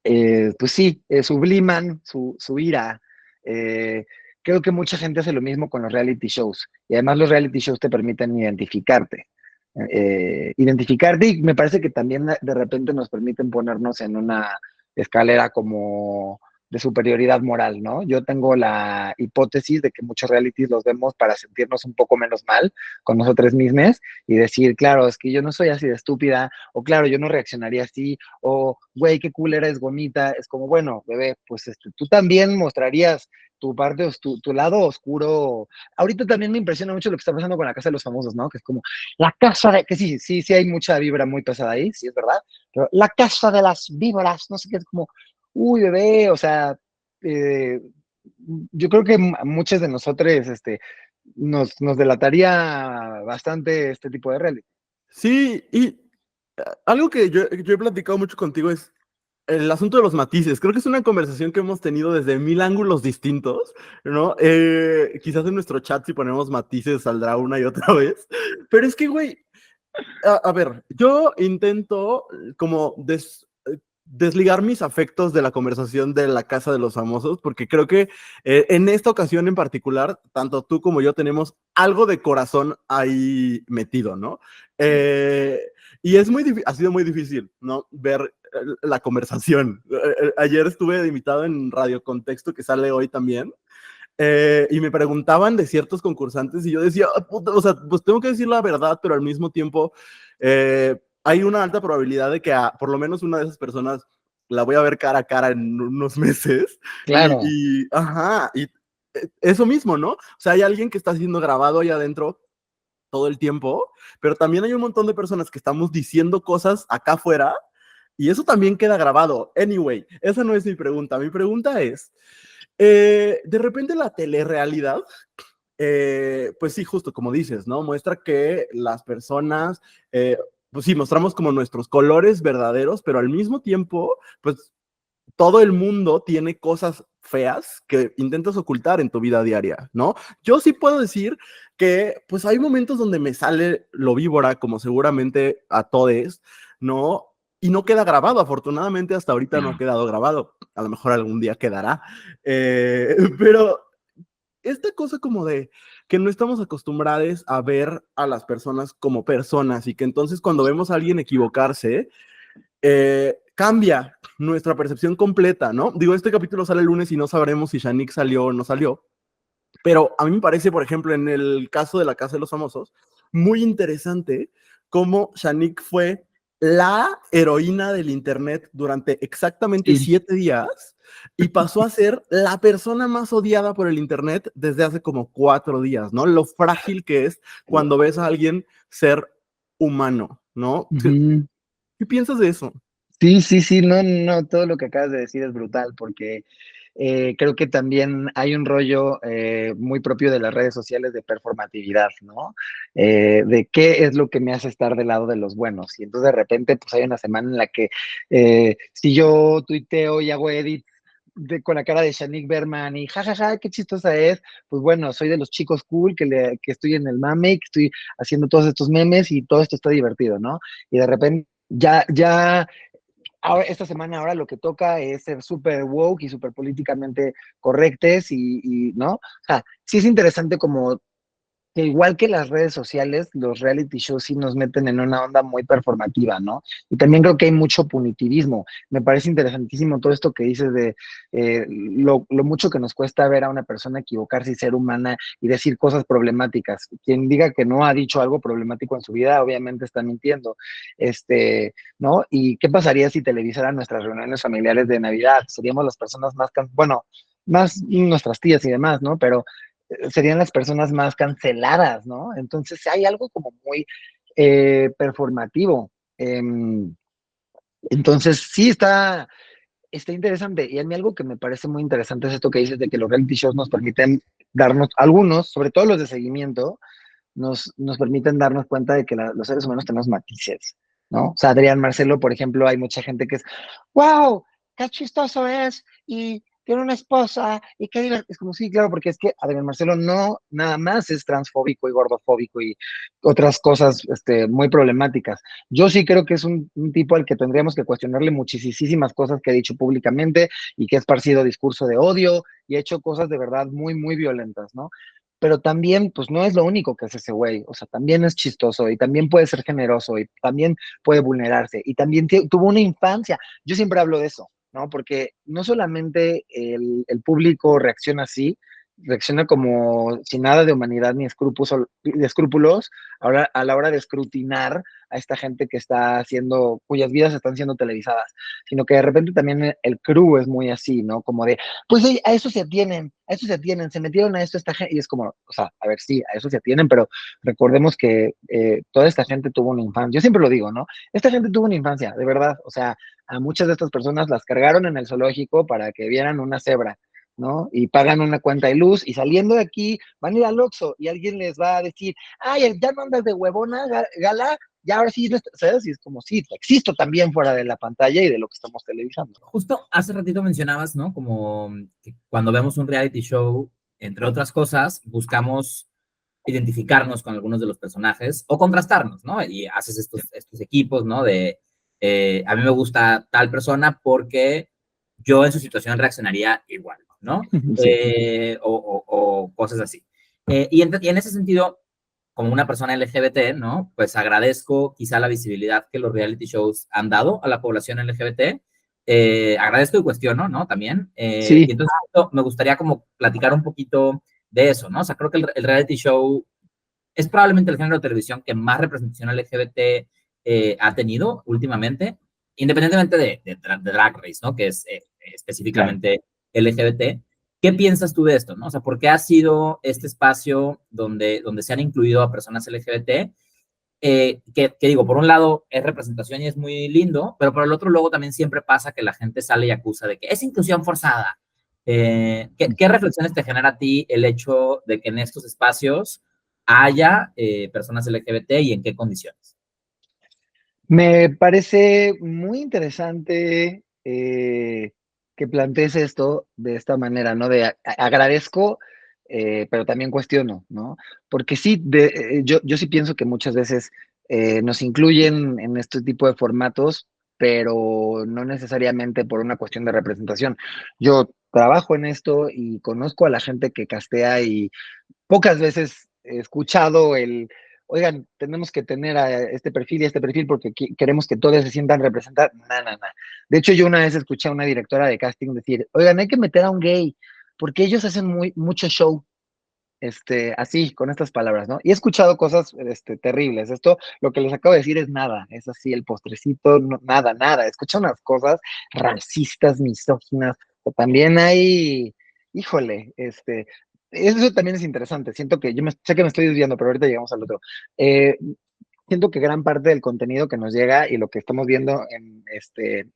pues sí, subliman su ira. Eh, Creo que mucha gente hace lo mismo con los reality shows y además los reality shows te permiten identificarte y me parece que también de repente nos permiten ponernos en una escalera como de superioridad moral, ¿no? Yo tengo la hipótesis de que muchos realities los vemos para sentirnos un poco menos mal con nosotros mismos y decir, claro, es que yo no soy así de estúpida, o claro, yo no reaccionaría así, o güey, qué cool eres, gomita. Es como, bueno, bebé, pues tú también mostrarías tu parte, tu lado oscuro. Ahorita también me impresiona mucho lo que está pasando con la Casa de los Famosos, ¿no? Que es como la casa de, que sí hay mucha vibra muy pesada ahí, sí es verdad, pero la casa de las víboras, no sé qué, es como, uy, bebé, o sea, eh, yo creo que muchos de nosotros nos delataría bastante este tipo de reality. Sí, y algo que yo he platicado mucho contigo es el asunto de los matices. Creo que es una conversación que hemos tenido desde 1000 ángulos distintos, ¿no? Quizás en nuestro chat si ponemos matices saldrá una y otra vez, pero es que, güey, a ver, yo intento como desligar mis afectos de la conversación de la Casa de los Famosos, porque creo que en esta ocasión en particular, tanto tú como yo tenemos algo de corazón ahí metido, ¿no? Y ha sido muy difícil, ¿no? Ver la conversación. Ayer estuve de invitado en Radio Contexto, que sale hoy también, y me preguntaban de ciertos concursantes y yo decía, puta, o sea, pues tengo que decir la verdad, pero al mismo tiempo hay una alta probabilidad de que por lo menos una de esas personas la voy a ver cara a cara en unos meses. Claro. Ajá, y eso mismo, ¿no? O sea, hay alguien que está siendo grabado ahí adentro todo el tiempo, pero también hay un montón de personas que estamos diciendo cosas acá afuera y eso también queda grabado. Anyway, esa no es mi pregunta. Mi pregunta es, de repente la telerrealidad, pues sí, justo como dices, ¿no? Muestra que las personas, pues sí, mostramos como nuestros colores verdaderos, pero al mismo tiempo, pues todo el mundo tiene cosas feas que intentas ocultar en tu vida diaria, ¿no? Yo sí puedo decir que, pues hay momentos donde me sale lo víbora, como seguramente a todes, ¿no? Y no queda grabado, afortunadamente hasta ahorita no ha quedado grabado, a lo mejor algún día quedará, pero esta cosa como de que no estamos acostumbrados a ver a las personas como personas y que entonces cuando vemos a alguien equivocarse, cambia nuestra percepción completa, ¿no? Digo, este capítulo sale el lunes y no sabremos si Shanique salió o no salió, pero a mí me parece, por ejemplo, en el caso de La Casa de los Famosos, muy interesante cómo Shanique fue la heroína del internet durante exactamente 7 días y pasó a ser la persona más odiada por el internet desde hace como 4 días, ¿no? Lo frágil que es cuando ves a alguien ser humano, ¿no? ¿Qué piensas de eso? Sí, no, todo lo que acabas de decir es brutal porque creo que también hay un rollo muy propio de las redes sociales de performatividad, ¿no? De qué es lo que me hace estar del lado de los buenos. Y entonces de repente pues hay una semana en la que si yo tuiteo y hago edit con la cara de Shanique Berman y jajaja, qué chistosa es, pues bueno, soy de los chicos cool que estoy en el mame, que estoy haciendo todos estos memes y todo esto está divertido, ¿no? Y de repente ya ahora, esta semana ahora lo que toca es ser súper woke y súper políticamente correctes ¿no? O sea, sí es interesante como que igual que las redes sociales, los reality shows sí nos meten en una onda muy performativa, ¿no? Y también creo que hay mucho punitivismo. Me parece interesantísimo todo esto que dices de lo mucho que nos cuesta ver a una persona equivocarse y ser humana y decir cosas problemáticas. Quien diga que no ha dicho algo problemático en su vida, obviamente está mintiendo. ¿No? ¿Y qué pasaría si televisaran nuestras reuniones familiares de Navidad? Seríamos las personas más, bueno, más nuestras tías y demás, ¿no? Pero serían las personas más canceladas, ¿no? Entonces hay algo como muy performativo. Entonces sí está interesante. Y a mí algo que me parece muy interesante es esto que dices de que los reality shows nos permiten darnos, algunos, sobre todo los de seguimiento, nos permiten darnos cuenta de que los seres humanos tenemos matices, ¿no? O sea, Adrián Marcelo, por ejemplo, hay mucha gente que es, wow, qué chistoso es, y tiene una esposa, y qué divertido. Es como, sí, claro, porque es que Adrián Marcelo no nada más es transfóbico y gordofóbico y otras cosas muy problemáticas. Yo sí creo que es un tipo al que tendríamos que cuestionarle muchísimas cosas que ha dicho públicamente y que ha esparcido discurso de odio y ha hecho cosas de verdad muy, muy violentas, ¿no? Pero también, pues no es lo único que hace ese güey, o sea, también es chistoso y también puede ser generoso y también puede vulnerarse y también tuvo una infancia. Yo siempre hablo de eso, ¿no? Porque no solamente el público reacciona así, reacciona como sin nada de humanidad ni escrúpulos ahora, a la hora de escrutinar a esta gente que está haciendo, cuyas vidas están siendo televisadas, sino que de repente también el crew es muy así, ¿no? Como de, pues a eso se atienen, se metieron a esto esta gente, y es como, o sea, a ver, sí, a eso se atienen, pero recordemos que toda esta gente tuvo una infancia, yo siempre lo digo, ¿no? Esta gente tuvo una infancia, de verdad, o sea, a muchas de estas personas las cargaron en el zoológico para que vieran una cebra, ¿no? Y pagan una cuenta de luz y saliendo de aquí van a ir al Oxxo y alguien les va a decir, ay, ya no andas de huevona, gala, ya ahora sí, ¿sabes? Y es como, sí, existo también fuera de la pantalla y de lo que estamos televisando. Justo hace ratito mencionabas, ¿no? Como que cuando vemos un reality show, entre otras cosas, buscamos identificarnos con algunos de los personajes o contrastarnos, ¿no? Y haces estos equipos, ¿no? De, a mí me gusta tal persona porque yo en su situación reaccionaría igual, ¿no? Sí. O cosas así. Y en ese sentido, como una persona LGBT, ¿no? Pues agradezco quizá la visibilidad que los reality shows han dado a la población LGBT. Agradezco y cuestiono, ¿no? También. Y Sí. entonces me gustaría como platicar un poquito de eso, ¿no? O sea, creo que el reality show es probablemente el género de televisión que más representación LGBT ha tenido últimamente, independientemente de Drag Race, ¿no? Que es específicamente LGBT. ¿Qué piensas tú de esto, no? O sea, ¿por qué ha sido este espacio donde se han incluido a personas LGBT? Que digo, por un lado es representación y es muy lindo, pero por el otro luego también siempre pasa que la gente sale y acusa de que es inclusión forzada. ¿Qué reflexiones te genera a ti el hecho de que en estos espacios haya personas LGBT y en qué condiciones? Me parece muy interesante que plantees esto de esta manera, ¿no? De agradezco, pero también cuestiono, ¿no? Porque sí, yo sí pienso que muchas veces nos incluyen en este tipo de formatos, pero no necesariamente por una cuestión de representación. Yo trabajo en esto y conozco a la gente que castea y pocas veces he escuchado oigan, tenemos que tener a este perfil y este perfil porque queremos que todos se sientan representados. No, no, no. De hecho, yo una vez escuché a una directora de casting decir, oigan, hay que meter a un gay porque ellos hacen mucho show. Así, con estas palabras, ¿no? Y he escuchado cosas, terribles. Esto, lo que les acabo de decir es nada, es así, el postrecito, nada, nada. Escucha unas cosas racistas, misóginas, o también hay, híjole, eso también es interesante. Siento que, sé que me estoy desviando, pero ahorita llegamos al otro. Eh, Siento que gran parte del contenido que nos llega y lo que estamos viendo en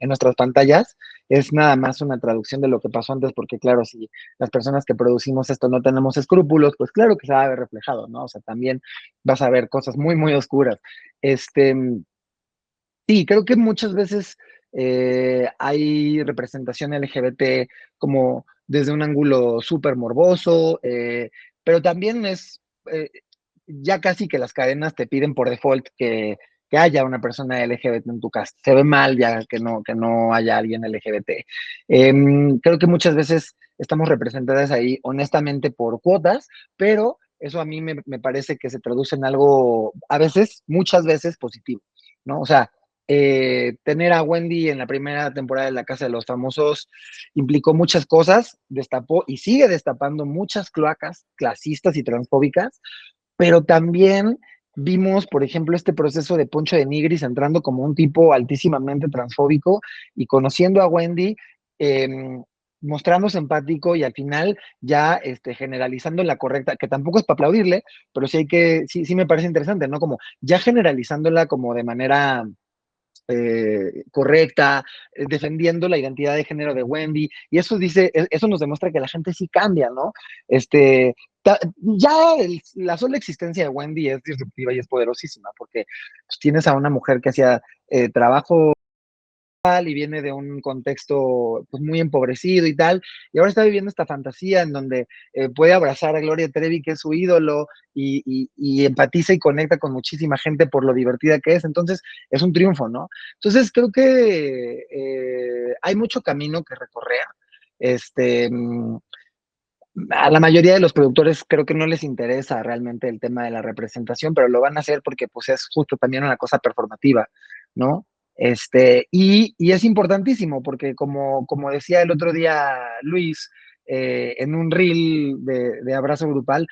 nuestras pantallas es nada más una traducción de lo que pasó antes, porque claro, si las personas que producimos esto no tenemos escrúpulos, pues claro que se va a ver reflejado, ¿no? O sea, también vas a ver cosas muy, muy oscuras. Este, sí, creo que muchas veces hay representación LGBT como desde un ángulo súper morboso, pero también eh, ya casi que las cadenas te piden por default que haya una persona LGBT en tu cast. Se ve mal ya que no haya alguien LGBT. Creo que muchas veces estamos representadas ahí honestamente por cuotas, pero eso a mí me parece que se traduce en algo, a veces, muchas veces positivo, ¿no? O sea, tener a Wendy en la primera temporada de La Casa de los Famosos implicó muchas cosas, destapó y sigue destapando muchas cloacas clasistas y transfóbicas, pero también vimos, por ejemplo, este proceso de Poncho de Nigris entrando como un tipo altísimamente transfóbico y conociendo a Wendy, eh, mostrándose empático y al final ya generalizando la correcta, que tampoco es para aplaudirle, pero sí me parece interesante, ¿no? Como ya generalizándola como de manera correcta, defendiendo la identidad de género de Wendy, y eso nos demuestra que la gente sí cambia, ¿no? Ya la sola existencia de Wendy es disruptiva y es poderosísima, porque pues, tienes a una mujer que hacía trabajo y viene de un contexto pues, muy empobrecido y tal, y ahora está viviendo esta fantasía en donde puede abrazar a Gloria Trevi, que es su ídolo, y empatiza y conecta con muchísima gente por lo divertida que es, entonces es un triunfo, ¿no? Entonces creo que hay mucho camino que recorrer, este, a la mayoría de los productores creo que no les interesa realmente el tema de la representación, pero lo van a hacer porque pues es justo también una cosa performativa, ¿no? Y es importantísimo porque como decía el otro día Luis, en un reel de abrazo grupal,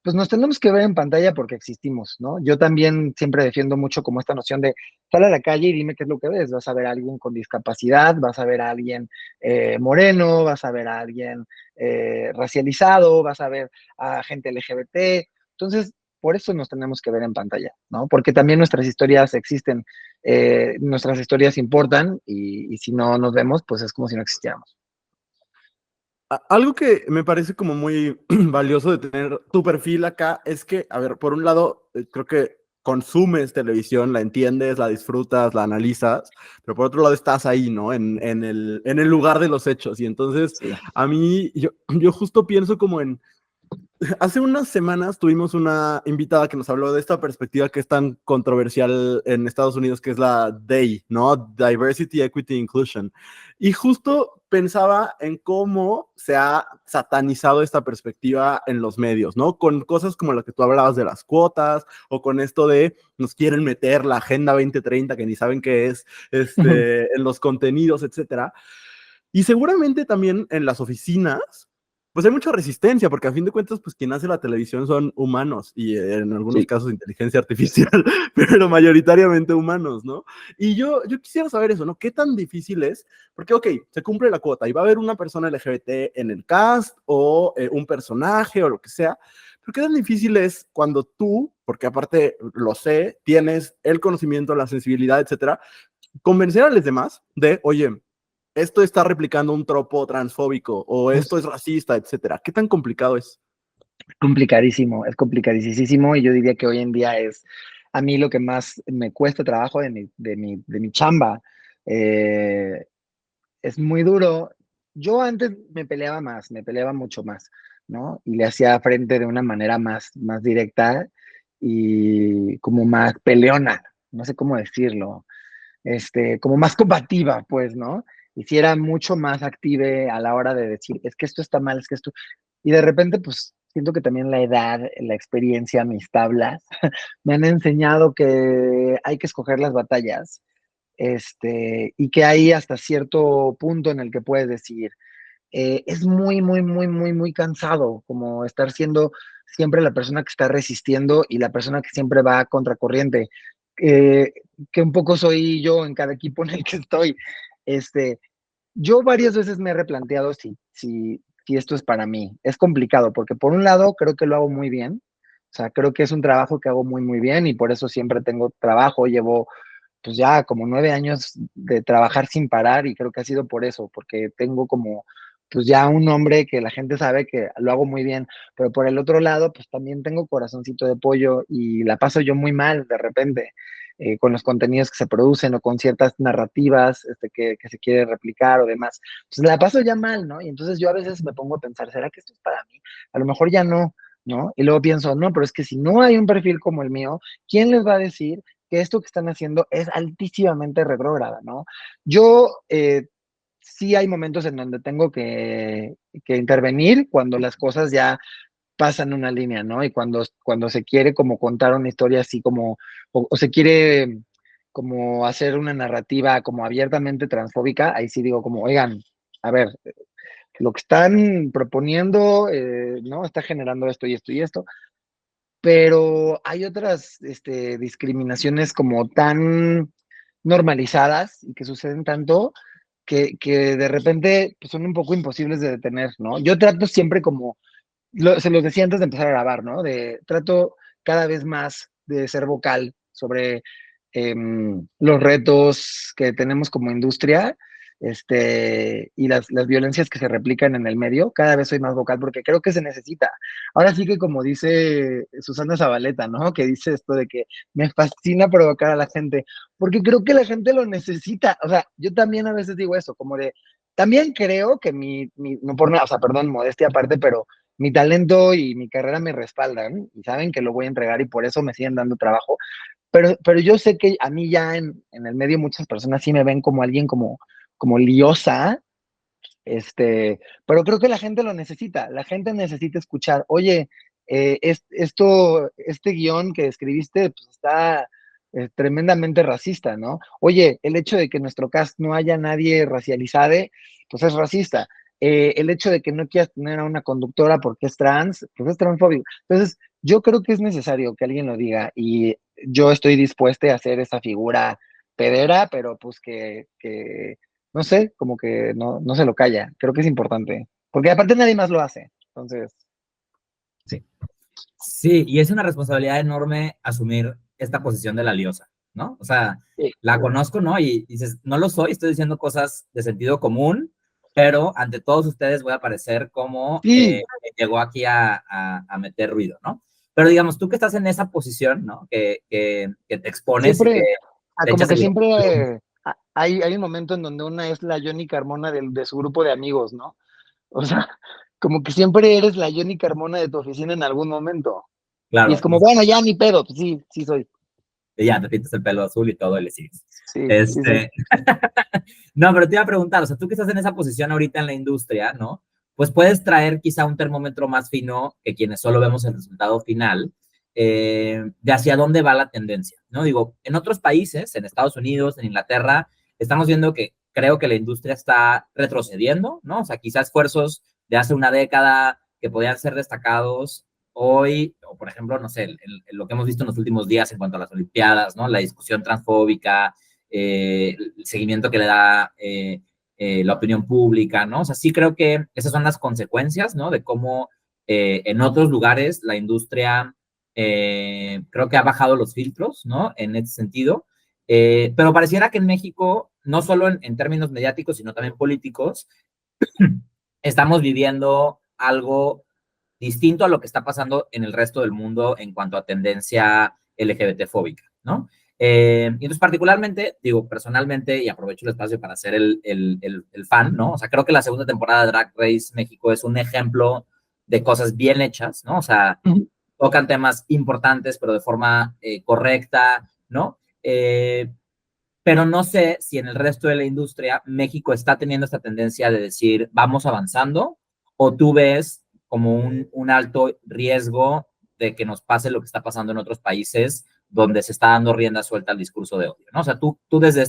pues nos tenemos que ver en pantalla porque existimos, ¿no? Yo también siempre defiendo mucho como esta noción de sal a la calle y dime qué es lo que ves. Vas a ver a alguien con discapacidad, vas a ver a alguien moreno, vas a ver a alguien racializado, vas a ver a gente LGBT. Entonces, por eso nos tenemos que ver en pantalla, ¿no? Porque también nuestras historias existen, nuestras historias importan y si no nos vemos, pues es como si no existiéramos. Algo que me parece como muy valioso de tener tu perfil acá es que, a ver, por un lado, creo que consumes televisión, la entiendes, la disfrutas, la analizas, pero por otro lado estás ahí, ¿no? En el lugar de los hechos. Y entonces, Sí. a mí, yo justo pienso como hace unas semanas tuvimos una invitada que nos habló de esta perspectiva que es tan controversial en Estados Unidos, que es la DEI, ¿no? Diversity, Equity, Inclusion. Y justo pensaba en cómo se ha satanizado esta perspectiva en los medios, ¿no? Con cosas como lo que tú hablabas de las cuotas, o con esto de nos quieren meter la Agenda 2030, que ni saben qué es, en los contenidos, etcétera. Y seguramente también en las oficinas pues hay mucha resistencia, porque a fin de cuentas, pues quien hace la televisión son humanos y en algunos Sí. casos inteligencia artificial, pero mayoritariamente humanos, ¿no? Y yo quisiera saber eso, ¿no? ¿Qué tan difícil es? Porque, ok, se cumple la cuota y va a haber una persona LGBT en el cast o un personaje o lo que sea, pero ¿qué tan difícil es cuando tú, porque aparte lo sé, tienes el conocimiento, la sensibilidad, etcétera, convencer a los demás de, oye, esto está replicando un tropo transfóbico o esto es racista, etcétera? ¿Qué tan complicado es? Es complicadísimo y yo diría que hoy en día es a mí lo que más me cuesta trabajo de mi chamba. Eh, es muy duro. Yo antes me peleaba mucho más, ¿no? Y le hacía frente de una manera más directa y como más peleona, no sé cómo decirlo, como más combativa, pues, ¿no? Y si era mucho más active a la hora de decir, es que esto está mal, es que esto... Y de repente, pues, siento que también la edad, la experiencia, mis tablas, me han enseñado que hay que escoger las batallas, y que hay hasta cierto punto en el que puedes decir, es muy, muy, muy, muy, muy cansado, como estar siendo siempre la persona que está resistiendo y la persona que siempre va a contracorriente, eh, que un poco soy yo en cada equipo en el que estoy. Este, yo varias veces me he replanteado si esto es para mí. Es complicado porque por un lado creo que lo hago muy bien, o sea, creo que es un trabajo que hago muy, muy bien y por eso siempre tengo trabajo, llevo pues ya como 9 años de trabajar sin parar y creo que ha sido por eso, porque tengo como pues ya un nombre que la gente sabe que lo hago muy bien, pero por el otro lado pues también tengo corazoncito de pollo y la paso yo muy mal de repente con los contenidos que se producen o con ciertas narrativas que se quiere replicar o demás. Pues la paso ya mal, ¿no? Y entonces yo a veces me pongo a pensar, ¿será que esto es para mí? A lo mejor ya no, ¿no? Y luego pienso, no, pero es que si no hay un perfil como el mío, ¿quién les va a decir que esto que están haciendo es altísimamente retrógrada, ¿no? Yo sí hay momentos en donde tengo que intervenir cuando las cosas ya pasan una línea, ¿no? Y cuando se quiere como contar una historia así como, o se quiere como hacer una narrativa como abiertamente transfóbica, ahí sí digo como, oigan, a ver, lo que están proponiendo, ¿no? Está generando esto y esto y esto, pero hay otras discriminaciones como tan normalizadas y que suceden tanto que de repente pues, son un poco imposibles de detener, ¿no? Yo trato siempre como, se los decía antes de empezar a grabar, ¿no? Trato cada vez más de ser vocal sobre los retos que tenemos como industria, y las violencias que se replican en el medio, cada vez soy más vocal porque creo que se necesita. Ahora sí que como dice Susana Zabaleta, ¿no? Que dice esto de que me fascina provocar a la gente, porque creo que la gente lo necesita. O sea, yo también a veces digo eso, como de, también creo que no por nada, o sea, perdón, modestia aparte, pero mi talento y mi carrera me respaldan y saben que lo voy a entregar y por eso me siguen dando trabajo. Pero yo sé que a mí ya en el medio muchas personas sí me ven como alguien como liosa, pero creo que la gente lo necesita. La gente necesita escuchar, oye, este guión que escribiste pues, está tremendamente racista, ¿no? Oye, el hecho de que en nuestro cast no haya nadie racializado, pues es racista. El hecho de que no quieras tener a una conductora porque es trans, pues es transfóbico. Entonces, yo creo que es necesario que alguien lo diga y yo estoy dispuesta a hacer esa figura pedera, pero pues que no sé, como que no se lo calla. Creo que es importante. Porque aparte nadie más lo hace. Entonces, Sí. Sí, y es una responsabilidad enorme asumir esta posición de la liosa, ¿no? O sea, sí, la conozco, ¿no? Y dices, no lo soy, estoy diciendo cosas de sentido común, pero ante todos ustedes voy a parecer como sí, llegó aquí a meter ruido, ¿no? Pero digamos, tú que estás en esa posición, ¿no? Que te expones y que siempre, te como echas que el... siempre hay un momento en donde una es la Johnny Carmona de su grupo de amigos, ¿no? O sea, como que siempre eres la Johnny Carmona de tu oficina en algún momento. Y es Claro, como, bueno, ya ni pedo, pues sí, sí soy. y ya te pintas el pelo azul y todo y le sigues. Sí, sí soy. No, pero te iba a preguntar, o sea, tú que estás en esa posición ahorita en la industria, ¿no? Pues puedes traer quizá un termómetro más fino que quienes solo vemos el resultado final, de hacia dónde va la tendencia, ¿no? Digo, en otros países, en Estados Unidos, en Inglaterra, estamos viendo que creo que la industria está retrocediendo, ¿no? O sea, quizá esfuerzos de hace una década que podían ser destacados hoy, o por ejemplo, no sé, lo que hemos visto en los últimos días en cuanto a las Olimpiadas, ¿no? La discusión transfóbica, el seguimiento que le da la opinión pública, ¿no? O sea, sí creo que esas son las consecuencias, ¿no? De cómo en otros lugares la industria creo que ha bajado los filtros, ¿no? En ese sentido. Pero pareciera que en México, no solo en términos mediáticos, sino también políticos, estamos viviendo algo distinto a lo que está pasando en el resto del mundo en cuanto a tendencia LGBT-fóbica, ¿no? Y entonces, particularmente, digo, personalmente, y aprovecho el espacio para ser el fan, ¿no? O sea, creo que la segunda temporada de Drag Race México es un ejemplo de cosas bien hechas, ¿no? O sea, tocan temas importantes, pero de forma correcta, ¿no? Pero no sé si en el resto de la industria México está teniendo esta tendencia de decir, vamos avanzando, o tú ves como un alto riesgo de que nos pase lo que está pasando en otros países donde se está dando rienda suelta al discurso de odio, ¿no? O sea, tú desde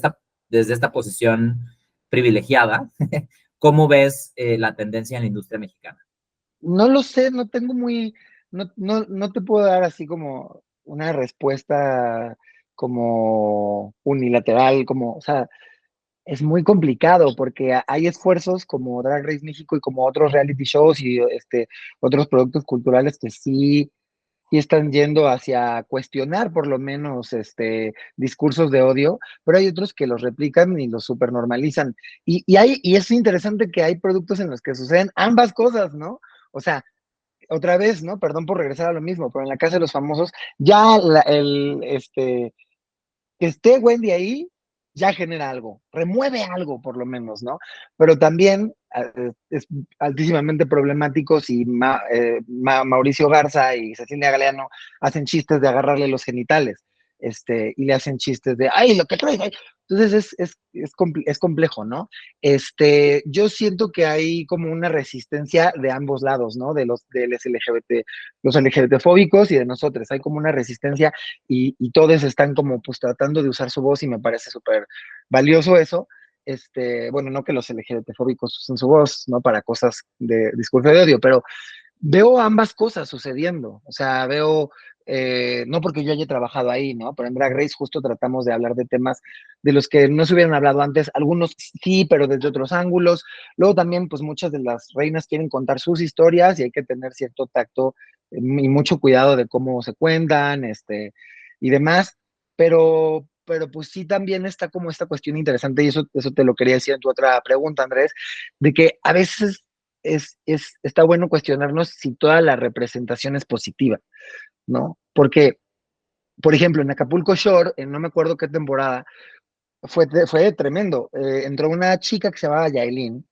esta posición privilegiada, ¿cómo ves la tendencia en la industria mexicana? No lo sé, no tengo no te puedo dar así como una respuesta como unilateral, o sea, es muy complicado porque hay esfuerzos como Drag Race México y como otros reality shows y otros productos culturales que sí están yendo hacia cuestionar por lo menos discursos de odio, pero hay otros que los replican y los supernormalizan. Y es interesante que hay productos en los que suceden ambas cosas, ¿no? O sea, otra vez, ¿no? Perdón por regresar a lo mismo, pero en la Casa de los Famosos, ya que esté Wendy ahí, ya genera algo, remueve algo por lo menos, ¿no? Pero también es altísimamente problemático si Mauricio Garza y Cecilia Galeano hacen chistes de agarrarle los genitales, y le hacen chistes de, ay, lo que traes, ay. Entonces es complejo, ¿no? Yo siento que hay como una resistencia de ambos lados, ¿no? De los LGBT fóbicos y de nosotros, hay como una resistencia y todos están como pues tratando de usar su voz y me parece súper valioso eso. Bueno, no que los LGBTfóbicos usen su voz, ¿no? Para cosas de discurso de odio, pero veo ambas cosas sucediendo. O sea, veo, no porque yo haya trabajado ahí, ¿no? Pero en Drag Race justo tratamos de hablar de temas de los que no se hubieran hablado antes, algunos sí, pero desde otros ángulos. Luego también, pues muchas de las reinas quieren contar sus historias y hay que tener cierto tacto y mucho cuidado de cómo se cuentan, y demás. Pero pues sí también está como esta cuestión interesante, y eso te lo quería decir en tu otra pregunta, Andrés, de que a veces está bueno cuestionarnos si toda la representación es positiva, ¿no? Porque, por ejemplo, en Acapulco Shore, en no me acuerdo qué temporada, fue tremendo. Entró una chica que se llamaba Yailin,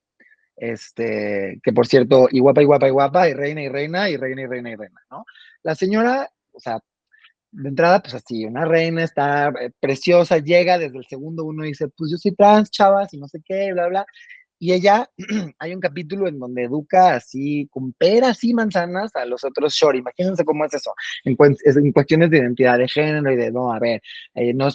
que por cierto, y guapa, y guapa, y guapa, y reina, y reina, y reina, y reina, y reina, ¿no? La señora, o sea, de entrada, pues así, una reina está preciosa, llega desde el segundo uno y dice, pues yo soy trans, chavas, y no sé qué, bla, bla. Y ella, hay un capítulo en donde educa así, con peras y manzanas a los otros short. Imagínense cómo es eso, en cuestiones de identidad de género y de, no, a ver,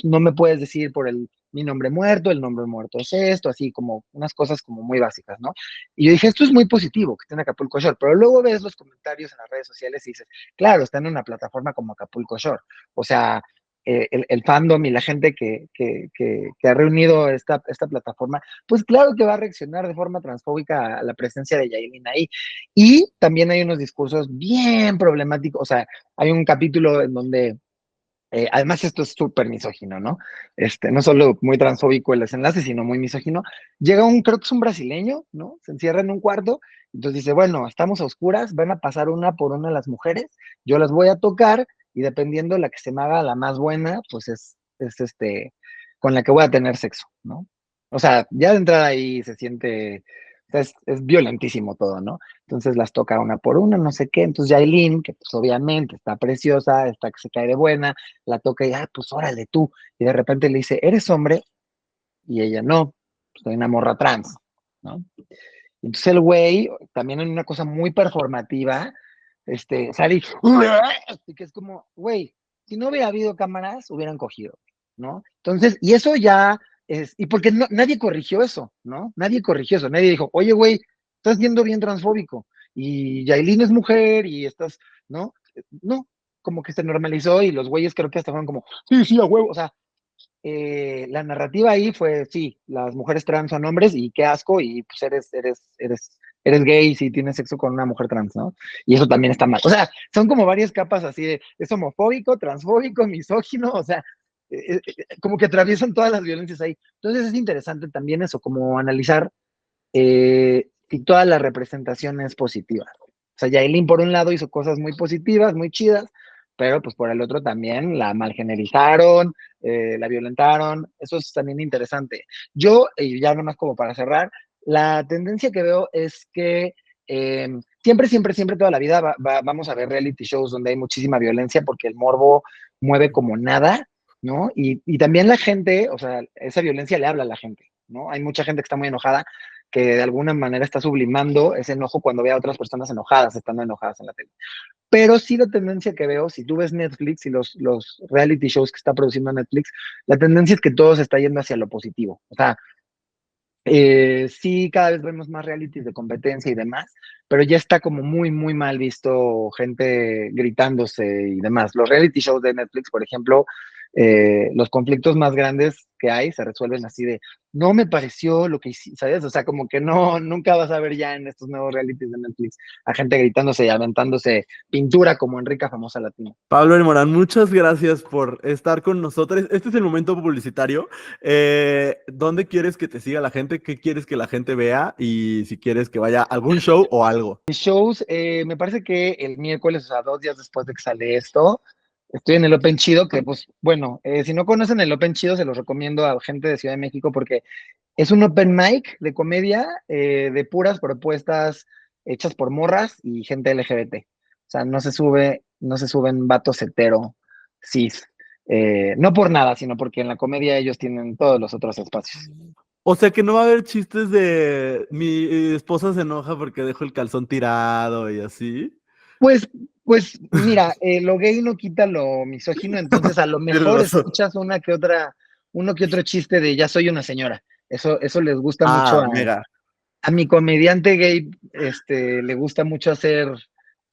no me puedes decir por mi nombre muerto, el nombre muerto es esto, así como unas cosas como muy básicas, ¿no? Y yo dije, esto es muy positivo, que esté en Acapulco Shore, pero luego ves los comentarios en las redes sociales y dices, claro, está en una plataforma como Acapulco Shore, o sea, el fandom y la gente que ha reunido esta plataforma, pues claro que va a reaccionar de forma transfóbica a la presencia de Yailin ahí. Y también hay unos discursos bien problemáticos, o sea, hay un capítulo en donde, además esto es súper misógino, ¿no? No solo muy transfóbico el desenlace, sino muy misógino. Llega creo que es un brasileño, ¿no? Se encierra en un cuarto, entonces dice, bueno, estamos a oscuras, van a pasar una por una las mujeres, yo las voy a tocar, y dependiendo de la que se me haga la más buena, pues con la que voy a tener sexo, ¿no? O sea, ya de entrada ahí se siente, o sea, es violentísimo todo, ¿no? Entonces las toca una por una, no sé qué. Entonces Yailin, que pues obviamente está preciosa, está que se cae de buena, la toca y, pues órale tú. Y de repente le dice, ¿eres hombre? Y ella, no, pues soy una morra trans, ¿no? Entonces el güey, también en una cosa muy performativa, sale y que es como, güey, si no hubiera habido cámaras, hubieran cogido, ¿no? Entonces, y eso ya y porque nadie corrigió eso, ¿no? Nadie corrigió eso, nadie dijo, oye, güey, estás siendo bien transfóbico, y Yailin es mujer, y estás, ¿no? No, como que se normalizó, y los güeyes creo que hasta fueron como, sí, sí, a huevo, o sea, la narrativa ahí fue, sí, las mujeres trans son hombres y qué asco, y pues eres gay si tienes sexo con una mujer trans, ¿no? Y eso también está mal. O sea, son como varias capas así de, es homofóbico, transfóbico, misógino, o sea, como que atraviesan todas las violencias ahí. Entonces es interesante también eso, como analizar si toda la representación es positiva. O sea, Yailin por un lado hizo cosas muy positivas, muy chidas, pero pues por el otro también la malgenerizaron, la violentaron. Eso es también interesante. Yo, y ya nomás como para cerrar, la tendencia que veo es que siempre toda la vida vamos a ver reality shows donde hay muchísima violencia porque el morbo mueve como nada, ¿no? Y también la gente, o sea, esa violencia le habla a la gente, ¿no? Hay mucha gente que está muy enojada, que de alguna manera está sublimando ese enojo cuando ve a otras personas enojadas, estando enojadas en la tele. Pero sí la tendencia que veo, si tú ves Netflix y los reality shows que está produciendo Netflix, la tendencia es que todo se está yendo hacia lo positivo. O sea, sí, cada vez vemos más realities de competencia y demás, pero ya está como muy mal visto gente gritándose y demás. Los reality shows de Netflix, por ejemplo, los conflictos más grandes que hay se resuelven así de, no me pareció lo que hiciste, ¿sabes? O sea, como que no, nunca vas a ver ya en estos nuevos realities de Netflix a gente gritándose y aventándose pintura como en Rica Famosa Latina. Pablo El Morán, muchas gracias por estar con nosotros. Este es el momento publicitario. ¿Dónde quieres que te siga la gente? ¿Qué quieres que la gente vea? Y si quieres que vaya a algún show o algo. Mis shows, me parece que el miércoles, o sea, 2 días después de que sale esto, estoy en el Open Chido, que pues, bueno, si no conocen el Open Chido, se los recomiendo a gente de Ciudad de México porque es un open mic de comedia de puras propuestas hechas por morras y gente LGBT. O sea, no se suben vatos hetero, cis. No por nada, sino porque en la comedia ellos tienen todos los otros espacios. O sea que no va a haber chistes de mi esposa se enoja porque dejo el calzón tirado y así. Pues mira, lo gay no quita lo misógino, entonces a lo mejor escuchas uno que otro chiste de ya soy una señora. Eso les gusta mucho mega. a mi comediante gay, le gusta mucho hacer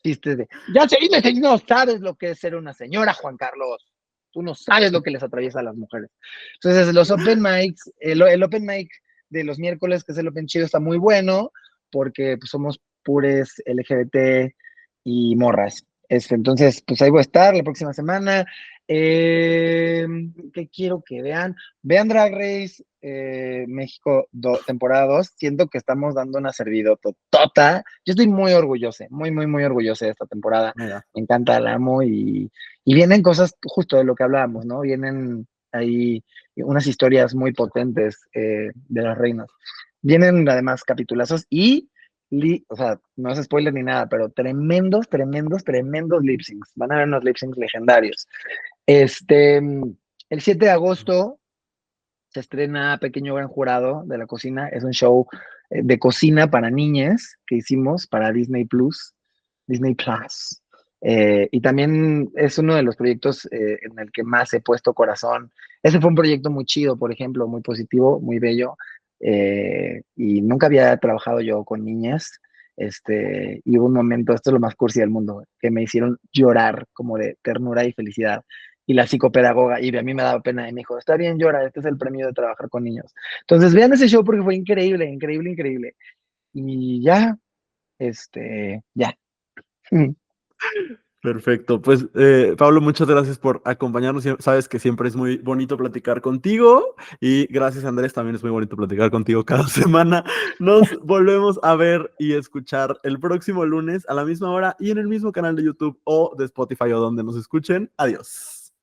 chistes de ya soy una señora, no sabes lo que es ser una señora, Juan Carlos. Tú no sabes lo que les atraviesa a las mujeres. Entonces, los open mics, el open mic de los miércoles, que es el Open Chido, está muy bueno porque pues, somos pures LGBT y morras. Entonces, pues ahí voy a estar la próxima semana. ¿Qué quiero que vean? Vean Drag Race México temporada 2. Siento que estamos dando una servidotota. Yo estoy muy orgulloso, muy orgulloso de esta temporada. Mega. Me encanta, la amo y vienen cosas justo de lo que hablábamos, ¿no? Vienen ahí unas historias muy potentes de las reinas. Vienen además capitulazos y o sea, no es spoiler ni nada, pero tremendos lip syncs. Van a haber unos lip syncs legendarios. El 7 de agosto se estrena Pequeño Gran Jurado de la Cocina. Es un show de cocina para niñas que hicimos para Disney Plus. Y también es uno de los proyectos en el que más he puesto corazón. Ese fue un proyecto muy chido, por ejemplo, muy positivo, muy bello. Y nunca había trabajado yo con niñas. Y hubo un momento, esto es lo más cursi del mundo, que me hicieron llorar como de ternura y felicidad. Y la psicopedagoga, y a mí me daba pena, y me dijo, está bien, llora, este es el premio de trabajar con niños. Entonces vean ese show porque fue increíble. Y ya, ya. Perfecto, pues Pablo, muchas gracias por acompañarnos. Sabes que siempre es muy bonito platicar contigo y gracias Andrés, también es muy bonito platicar contigo cada semana. Nos volvemos a ver y escuchar el próximo lunes a la misma hora y en el mismo canal de YouTube o de Spotify o donde nos escuchen. Adiós.